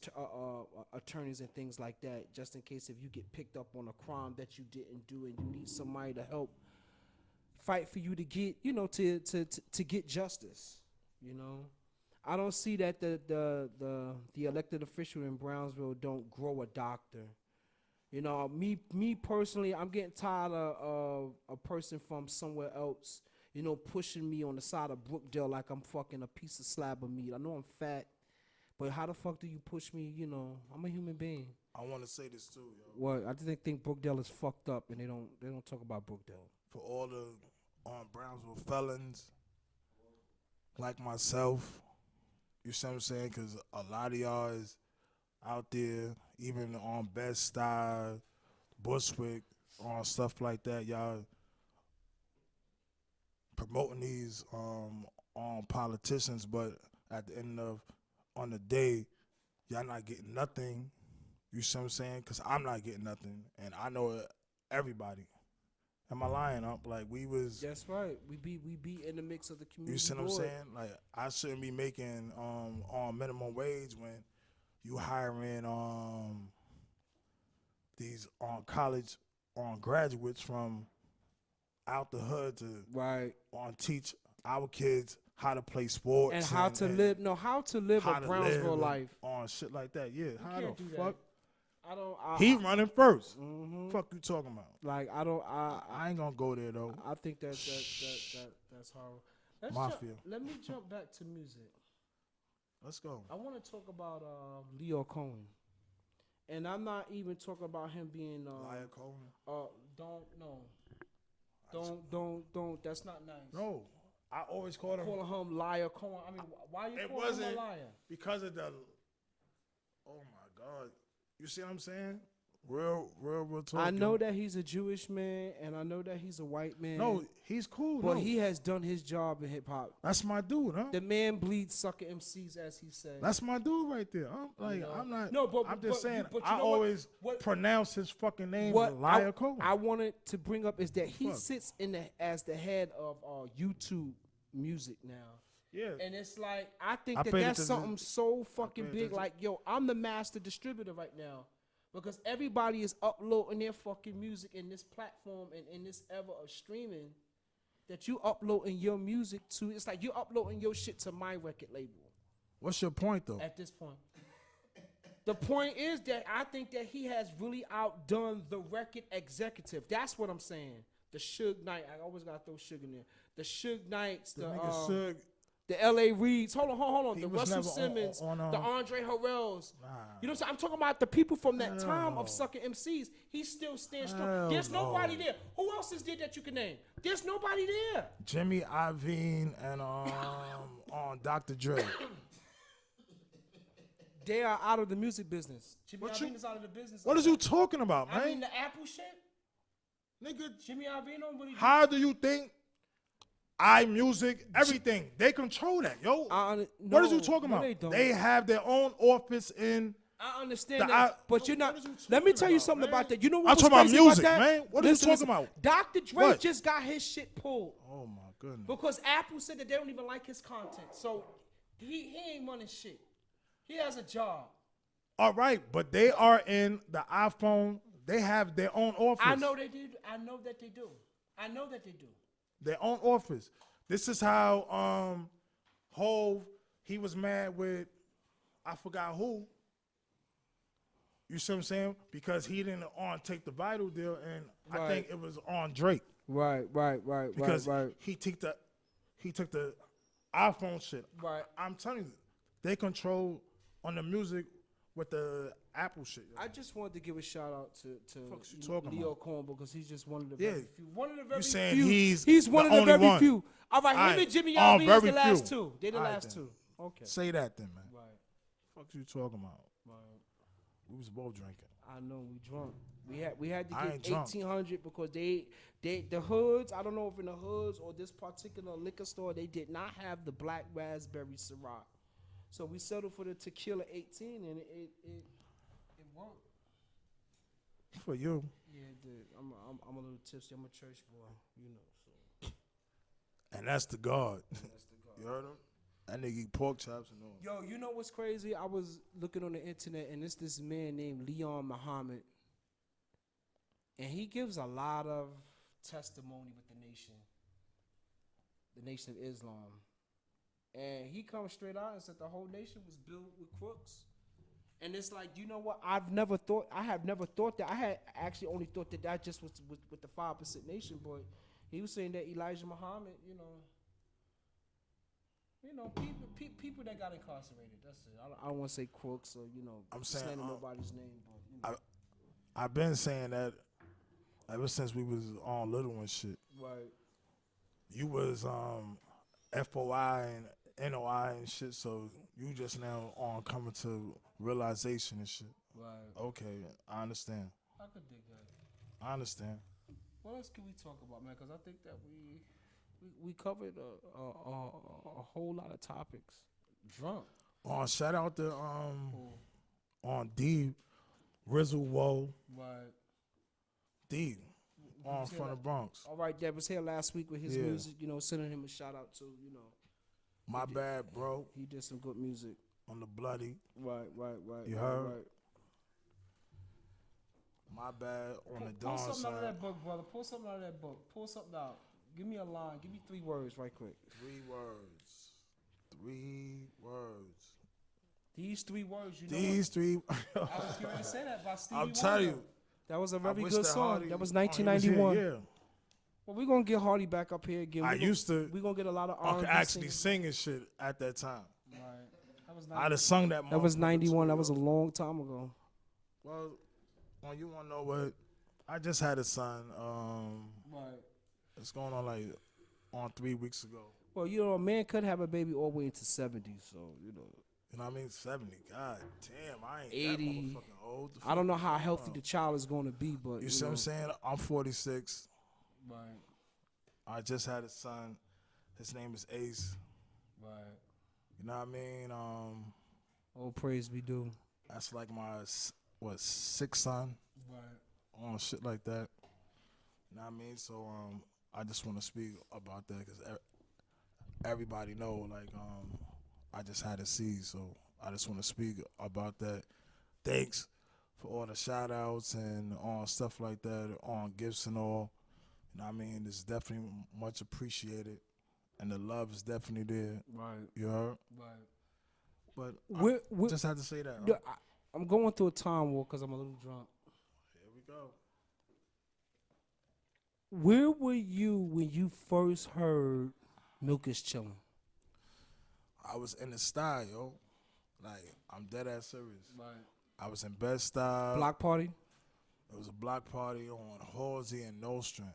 attorneys and things like that, just in case if you get picked up on a crime that you didn't do and you need somebody to help fight for you to get, you know, to get justice, you know. I don't see that the elected official in Brownsville don't grow a doctor. You know, me personally, I'm getting tired of a person from somewhere else, you know, pushing me on the side of Brookdale like I'm fucking a piece of slab of meat. I know I'm fat, but how the fuck do you push me? You know, I'm a human being. I want to say this too, yo. What? I just think Brookdale is fucked up, and they don't talk about Brookdale. For all the Brownsville felons like myself, you see what I'm saying? Because a lot of y'all is out there, even on Bed-Stuy, Bushwick, on stuff like that, y'all promoting these on politicians, but at the end of on the day, y'all not getting nothing. You see what I'm saying? Because I'm not getting nothing, and I know everybody. Am I lying up? Like, we was. That's right. We be in the mix of the community. You see what I'm saying? Like, I shouldn't be making on minimum wage when you hiring these college graduates from out the hood to teach our kids how to play sports and how to live. No, how to live a Brownsville life on shit like that. Yeah, you how can't the do fuck? That. I don't. He running first. Mm-hmm. Fuck you talking about? Like I don't. I ain't gonna go there though. I think that's horrible. Mafia. Let me jump back to music. Let's go. I want to talk about Leo Cohen, and I'm not even talking about him being Liar Cohen. Don't. That's not nice. No, I always call him Liar Cohen. I mean, why you calling him a liar? Because of the. Oh my God! You see what I'm saying? Real talk. I know that he's a Jewish man, and I know that he's a white man. No, he's cool. But he has done his job in hip hop. That's my dude, huh? The man bleeds sucker MCs, as he said. That's my dude right there. I'm not. No, but I'm just saying. But I always pronounce his fucking name Liar Cohen. I wanted to bring up is that he sits as the head of YouTube music now. Yeah. And it's like I think that's something so fucking big. Like, yo, I'm the master distributor right now. Because everybody is uploading their fucking music in this platform and in this era of streaming that you uploading your music to. It's like you're uploading your shit to my record label. What's your point, though? At this point. The point is that I think that he has really outdone the record executive. That's what I'm saying. The Suge Knight. I always got to throw Suge in there. The Suge Knights. The L.A. Reeds. Hold on. The Russell Simmons. The Andre Harrells. Nah. You know what I'm saying? I'm talking about the people from that time of sucking MCs. He still stands strong. There's nobody there. Who else is there that you can name? There's nobody there. Jimmy Iovine and on Dr. Dre. They are out of the music business. Jimmy Iovine is out of the business. What are you talking about, man? I mean, the Apple shit? Nigga. Jimmy Iovine, what he How do you think iMusic, everything, they control that, yo. What are you talking about? They have their own office in. I understand that, but you're not. Let me tell you something about that. You know what? I'm talking about music, man. What are you talking about? Dr. Dre just got his shit pulled. Oh my goodness. Because Apple said that they don't even like his content, so he ain't running shit. He has a job. All right, but they are in the iPhone. They have their own office. I know they do. I know that they do. Their own office. This is how Hove, he was mad with, I forgot who. You see what I'm saying? Because he didn't take the Vital deal, and I think it was on Drake. Right. Because he took the iPhone shit. Right. I'm telling you, they control on the music with the Apple shit. Yo. I just wanted to give a shout out to Fuck you talking Leo about? Corn because he's just one of the Yeah. very few. One of the very You saying few. he's one the of the only very one. few. All right, him Alright. and Jimmy Oh, Iovine is very the last few. two. They the Alright last then. two. Okay. Say that then, man. Right. Fuck you talking about? Right. We was both drinking. I know we drunk. We had to I get ain't drunk. 1,800 because they the hoods. I don't know if in the hoods or this particular liquor store they did not have the black raspberry Ciroc, so we settled for the tequila 18 and it worked. For you. Yeah, it did. I'm a little tipsy. I'm a church boy, you know. So And that's the God. that's the God. You heard him? That nigga eat pork chops and all. Yo, you know what's crazy? I was looking on the internet and it's this man named Leon Muhammad. And he gives a lot of testimony with the Nation of Islam. And he comes straight out and said the whole nation was built with crooks. And it's like, you know what? I have never thought that. I had actually only thought that just was with the 5% nation. But he was saying that Elijah Muhammad, you know, people that got incarcerated. That's it. I don't want to say crooks or, I'm saying, slander nobody's name. But, I've been saying that ever since we was on Little and shit. Right. You was FOI and NOI and shit, so you just now on coming to realization and shit. Right. Okay, I understand. I could dig that. I understand. What else can we talk about, man? Because I think that we covered a whole lot of topics. Drunk. Shout out to on D Rizzle Woe Right. D on from the Bronx. All right, that was here last week with his music. Sending him a shout out to. My bad, bro. He did some good music. On the bloody. Right. You right, heard? Right. My bad on the Pull dawn something side. out of that book, brother. Pull something out of that book. Pull something out. Give me a line. Give me 3 words right quick. 3 words. 3 words. These 3 words, you know. These 3. I was going to say that by Stevie I'll Wonder. tell you. That was a very wish good that song. Hardy- That was he was here, 1991. yeah. Well, we're going to get Hardy back up here again. I used to. We're going to get a lot of I R&B could actually singing. sing and shit at that time. Right. That was I'd have sung that. That was motherfucker 91. too, That was a yo. long time ago. Well, you want to know what? I just had a son. Right. It's going on 3 weeks ago. Well, a man could have a baby all the way into 70, so, You know what I mean? 70. God damn, I ain't 80. that motherfucking old. I don't know how healthy the child is going to be, but You see what I'm saying? I'm 46. Right. I just had a son. His name is Ace. Right. You know what I mean? All praise be due. That's like my 6th son. Right. On shit like that. You know what I mean? So I just want to speak about that because everybody know I just had a seed, so I just want to speak about that. Thanks for all the shout outs and on stuff like that, on gifts and all. You know what I mean? It's definitely much appreciated, and the love is definitely there. Right. You heard? Right. But We're, I just had to say that. yeah, I'm going through a time war because I'm a little drunk. Here we go. Where were you when you first heard Milk is Chillin'? I was in the style, yo. Like, I'm dead ass serious. Right. I was in Bed-Stuy. Block party? It was a block party on Halsey and Nostrand.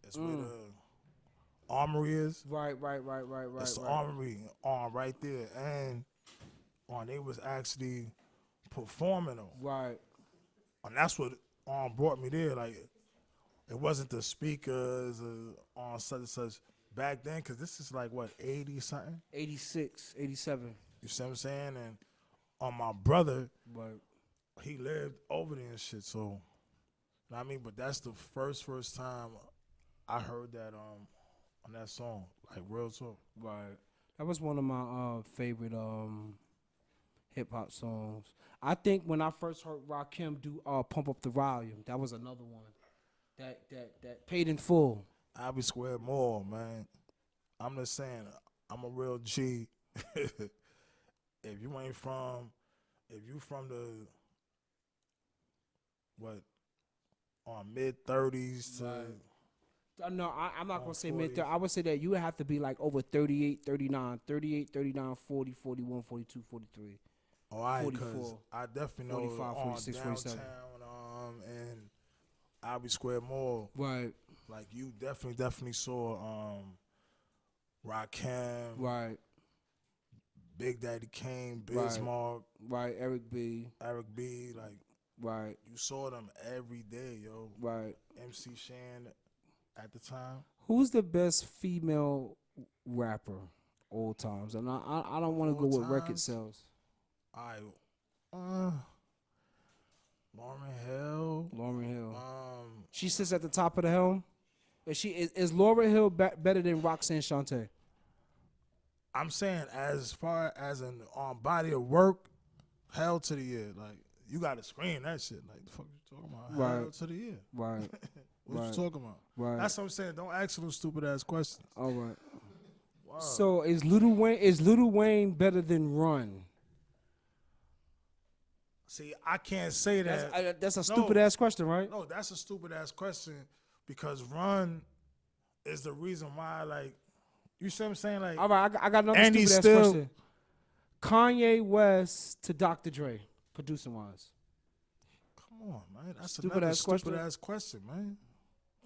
It's where the Armory is. Right. It's the Armory on right there. And they was actually performing them. Right. And that's what brought me there. Like, it wasn't the speakers on such and such back then, because this is like, what, 80-something? 86, 87. You see what I'm saying? And on my brother, Right. he lived over there and shit, so, you know what I mean? But that's the first time I heard that on that song, like real talk. Right. That was one of my favorite hip hop songs. I think when I first heard Rakim do Pump Up the Volume, that was another one that paid in full. I be square more, man. I'm just saying, I'm a real G. If you from the mid 30s to No, I'm not going to say mid. I would say that you would have to be like over 38, 39, 40, 41, 42, 43. Oh, all right, because 44. I definitely know 45, on 46, 47. downtown and Albee Square Mall, Right, like you definitely saw Rakim, right, Big Daddy Kane, right, Bismarck, right. Eric B. Eric B. Like Right, you saw them every day, yo. right. MC Shan at the time. Who's the best female rapper all times? And I don't want to go All with record times? sales. I Lauryn Hill. Lauryn Hill. She sits at the top of the hill. Is Lauryn Hill better than Roxanne Shante? I'm saying as far as an body of work, hell to the year. Like you gotta scream that shit. Like the fuck you talking about? Right. Hell to the year. Right. What Right. you talking about? Right. That's what I'm saying. Don't ask those stupid ass questions. All right. Wow. So is Lil Wayne better than Run? See, I can't say that. That's a stupid ass question, right? No, that's a stupid ass question because Run is the reason why. Like, you see what I'm saying? Like, All right, I got another and stupid he's ass still- question. Kanye West to Dr. Dre, producing wise. come on, man. That's Stupid another ass question. stupid ass question, man.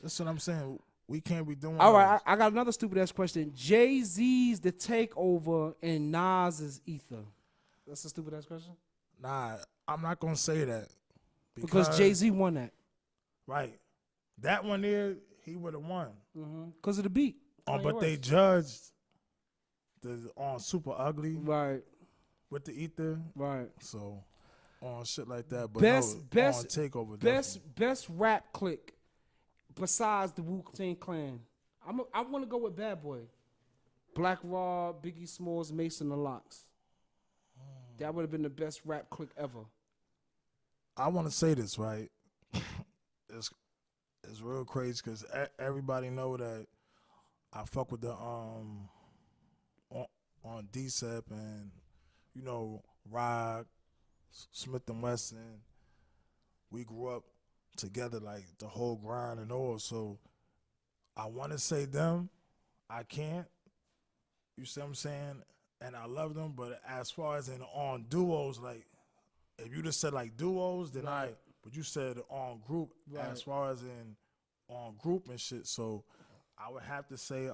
That's what I'm saying. We can't be doing. All right, those. I got another stupid ass question. Jay-Z's The Takeover and Nas's Ether. That's a stupid ass question. Nah, I'm not gonna say that Because Jay-Z won that. Right, that one there, he would have won. Because of the beat. Kanye But they West. judged on Super Ugly Right, with the Ether, right. so on shit like that. But Best- no, best- on Takeover, definitely. Best rap clique besides the Wu-Tang Clan. I want to go with Bad Boy. Black Raw, Biggie Smalls, Mason, the Locks. That would have been the best rap clique ever. I want to say this, right? it's real crazy because everybody know that I fuck with the on DECEPT and you know Rock, Smith and Wesson. We grew up together like the whole grind and all. So I want to say them. I can't. You see what I'm saying? And I love them, but as far as in on duos, like if you just said like duos, then Right. but you said on group Right. as far as in on group and shit. So I would have to say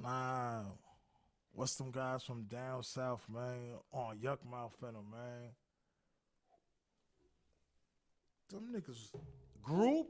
nah, what's them guys from down south, man? On Yuck Mouth Fennel, man. Them niggas group?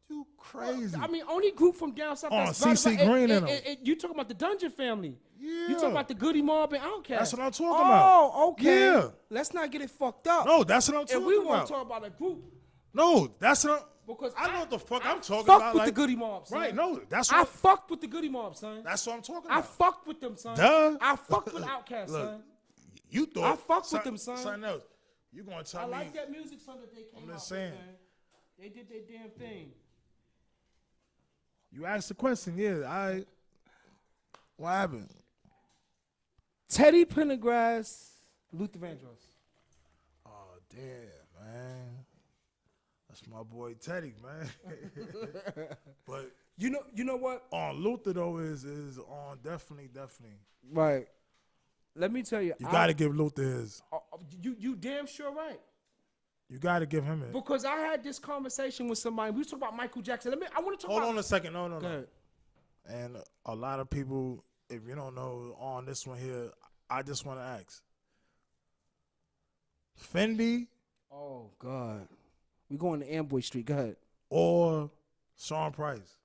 You crazy. I mean, only group from down south. Oh, that's CeCe better. Green and them. You talking about the Dungeon Family? Yeah. You talking about the Goody Mob and Outkast? That's what I'm talking about. Oh, okay. Yeah. Let's not get it fucked up. No, that's what I'm talking If we about. want to talk about a group, No, that's what because I know what the fuck I'm talking fuck about. with like, the Goody Mob, son. Right, no, that's I what fucked with the Goody Mob, son. that's what I'm talking I about. fucked with them, son. Duh. I fucked with Outkast, Look, son. You thought I fuck with them, son. Something else. You gonna tell I me like that music, son, that they came I'm out just with, saying. man. They did their damn thing. you asked the question, yeah, what happened? Teddy Pendergrass, Luther Vandross. Oh damn, man. That's my boy Teddy, man. But You know what? on Luther though is on definitely. Right. Let me tell you. You gotta give Luther his. You damn sure right. You gotta give him it. Because I had this conversation with somebody. We was talking about Michael Jackson. I want to talk Hold about. on a second. No. Go ahead. And a lot of people, if you don't know on this one here, I just want to ask. Fendi Oh God. We going to Amboy Street. Go ahead. or Sean Price?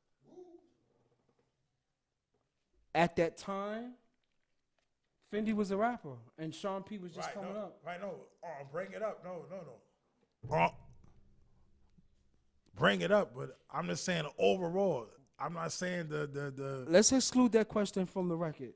At that time, Fendi was a rapper, and Sean P was just coming up. Right, no. Bring it up. No. Bring it up, but I'm just saying overall. I'm not saying the Let's exclude that question from the record.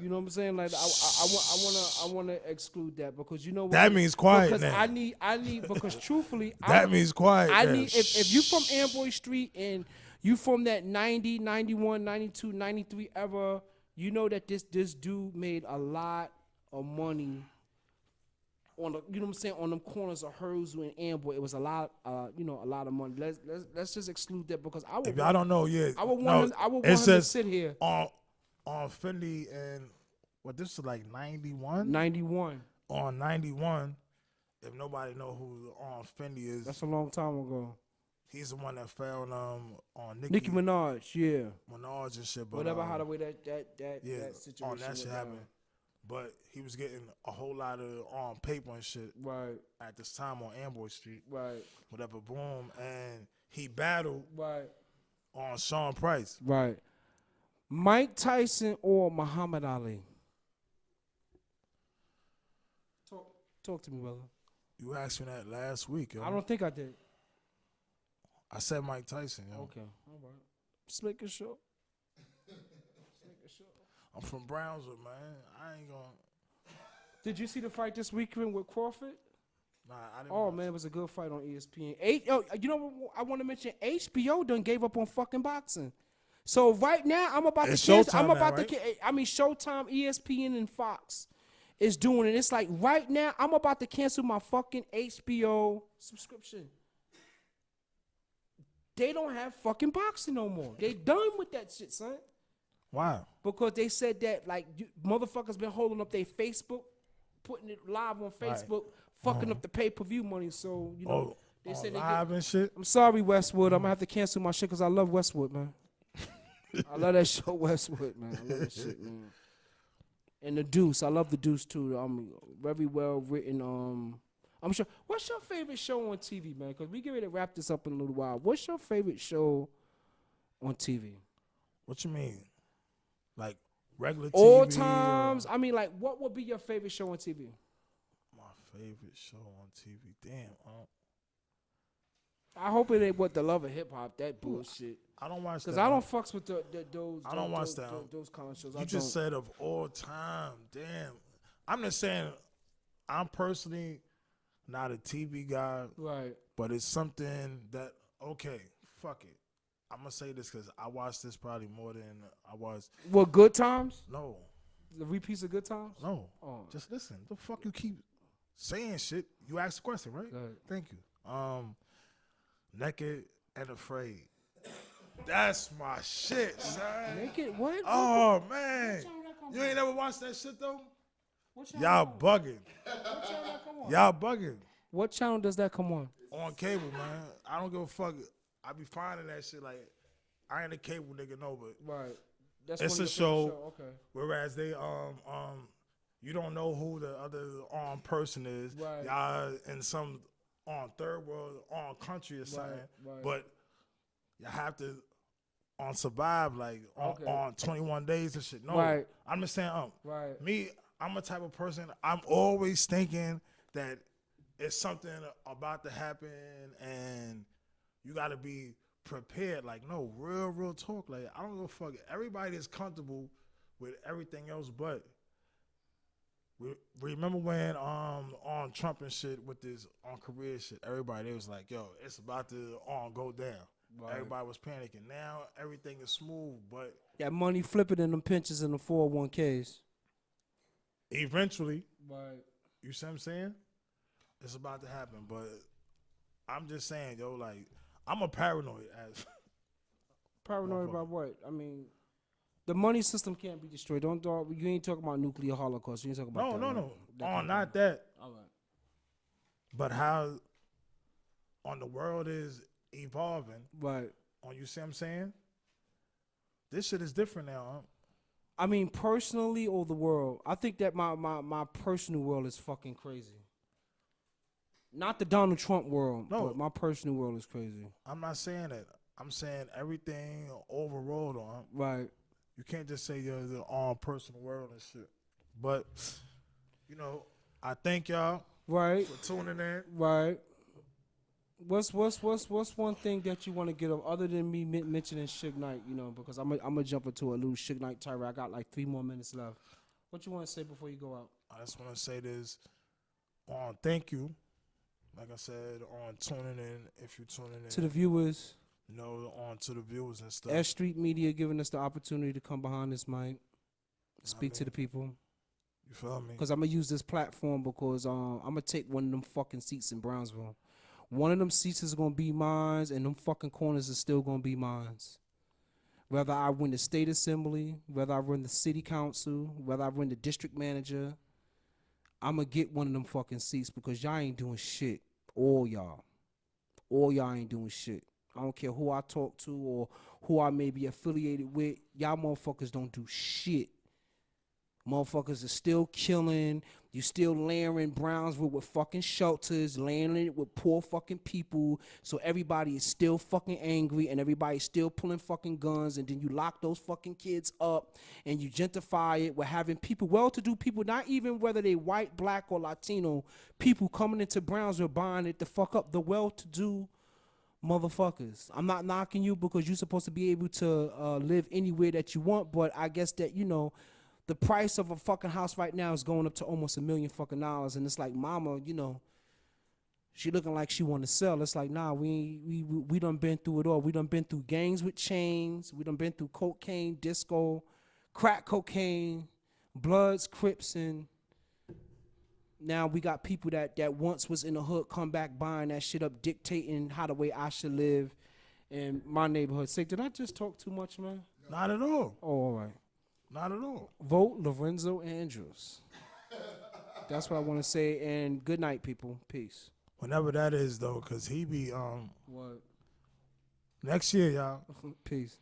You know what I'm saying? Like I wanna exclude that because you know what? That means quiet because now. I need because truthfully that means quiet. I now. need if you from Amboy Street and you from that 90, 91, 92, 93 era, you know that this dude made a lot of money on the, you know what I'm saying, on them corners of Herzl and Amboy. It was a lot a lot of money. Let's just exclude that because I would If y'all don't know, yeah. I would want him to sit here. on Philly and what this is like 91? 91. On 91, if nobody know who on Fendi is, That's a long time ago. he's the one that found on Nicki Minaj, yeah. Minaj and shit. But Whatever, how the way that situation on that shit went happened. down. But he was getting a whole lot of paper and shit Right, at this time on Amboy Street. right, Whatever, boom, and he battled right, on Sean Price. right. Mike Tyson or Muhammad Ali? Talk to me, brother. You asked me that last week, yo. I don't think I did. I said Mike Tyson, yo. Okay, all right. Just making sure. I'm from Brownsville, man. I ain't gonna. Did you see the fight this weekend with Crawford? Nah, I didn't. Oh watch man, it was a good fight on ESPN. You know what I want to mention? HBO done gave up on fucking boxing. So right now I'm about It's to cancel. Showtime I'm about now, to. I mean Showtime, ESPN, and Fox is doing it. It's like right now I'm about to cancel my fucking HBO subscription. They don't have fucking boxing no more. They done with that shit, son. Why? Because they said that like motherfuckers been holding up their Facebook, putting it live on Facebook, fucking up the pay-per-view money. So you know they said they live and shit. I'm sorry, Westwood. I'm gonna have to cancel my shit because I love Westwood, man. I love that show, Westwood, man. I love that shit, man. And the Deuce, I love the Deuce too. Very well written. I'm sure. What's your favorite show on TV, man? Because we get ready to wrap this up in a little while. What's your favorite show on TV? What you mean? Like regular TV? All times. I mean, like, what would be your favorite show on TV? My favorite show on TV. Damn. I hope it ain't what the love of hip hop. That bullshit. I don't watch that. Because I don't fucks with those. I don't watch that. Those kind of shows. You just said of all time. Damn. I'm just saying. I'm personally not a TV guy. Right. But it's something that fuck it. I'm gonna say this because I watched this probably more than I was. What, Good Times? No. The repeats of Good Times? No. Oh. Just listen. The fuck you keep saying shit? You asked the question, right? Thank you. Naked and Afraid. That's my shit, son. Naked? What? Oh man, you ain't never watched that shit though. Y'all bugging. Y'all bugging. What channel does that come on? On cable, man. I don't give a fuck. I be finding that shit like I ain't a cable nigga, no, but right. That's it's a show. Okay. Whereas they you don't know who the other person is. Right. Y'all in some third world country or something, right. but you have to survive like on 21 days and shit. No, right. I'm just saying. Right. Me, I'm a type of person. I'm always thinking that it's something about to happen and you got to be prepared. Like, no, real talk. Like, I don't give a fuck. Everybody is comfortable with everything else, but remember when on Trump and shit with this on career shit, everybody they was like, yo, it's about to go down. Right. Everybody was panicking. Now everything is smooth, but that money flipping in them pensions in the 401ks. Eventually, right? You see what I'm saying? It's about to happen, but I'm just saying, yo, like I'm a paranoid as. Paranoid about what? I mean, the money system can't be destroyed. You ain't talking about nuclear holocaust. You ain't talking about no. That not that. All right. But how on the world is evolving. Right. You see what I'm saying? This shit is different now, huh? I mean, personally or the world? I think that my personal world is fucking crazy. Not the Donald Trump world, but my personal world is crazy. I'm not saying that. I'm saying everything overall, though. Right. You can't just say you're the all personal world and shit. But, I thank y'all for tuning in. Right. What's one thing that you want to get up other than me mentioning Suge Knight, because I'm gonna jump into a little Suge Knight tirade. I got like 3 more minutes left. What you want to say before you go out? I just want to say this. Thank you. Like I said, tuning in, if you're tuning in. To the viewers. To the viewers and stuff. S.STREET Media giving us the opportunity to come behind this mic, speak to the people. You feel me? Because I'm going to use this platform because I'm going to take one of them fucking seats in Brownsville. One of them seats is going to be mine, and them fucking corners is still going to be mine. Whether I win the state assembly, whether I run the city council, whether I run the district manager, I'm going to get one of them fucking seats because y'all ain't doing shit. All y'all. All y'all ain't doing shit. I don't care who I talk to or who I may be affiliated with. Y'all motherfuckers don't do shit. Motherfuckers are still killing. You still layering Brownsville with fucking shelters, layering it with poor fucking people. So everybody is still fucking angry and everybody's still pulling fucking guns. And then you lock those fucking kids up and you gentrify it with having people, well-to-do people, not even whether they white, black, or Latino, people coming into Brownsville buying it to fuck up the well-to-do motherfuckers. I'm not knocking you because you're supposed to be able to live anywhere that you want, but I guess that, you know, the price of a fucking house right now is going up to almost $1 million fucking dollars, and it's like, mama, you know, she looking like she want to sell. It's like, nah, we done been through it all. We done been through gangs with chains. We done been through cocaine, disco, crack cocaine, Bloods, Crips, and now we got people that once was in the hood come back buying that shit up, dictating how the way I should live in my neighborhood. Say, did I just talk too much, man? Not at all. Oh, all right. Not at all. Vote Lorenzo Andrews. That's what I want to say. And good night, people. Peace. Whenever that is, though, because he be, What? next year, y'all. Peace.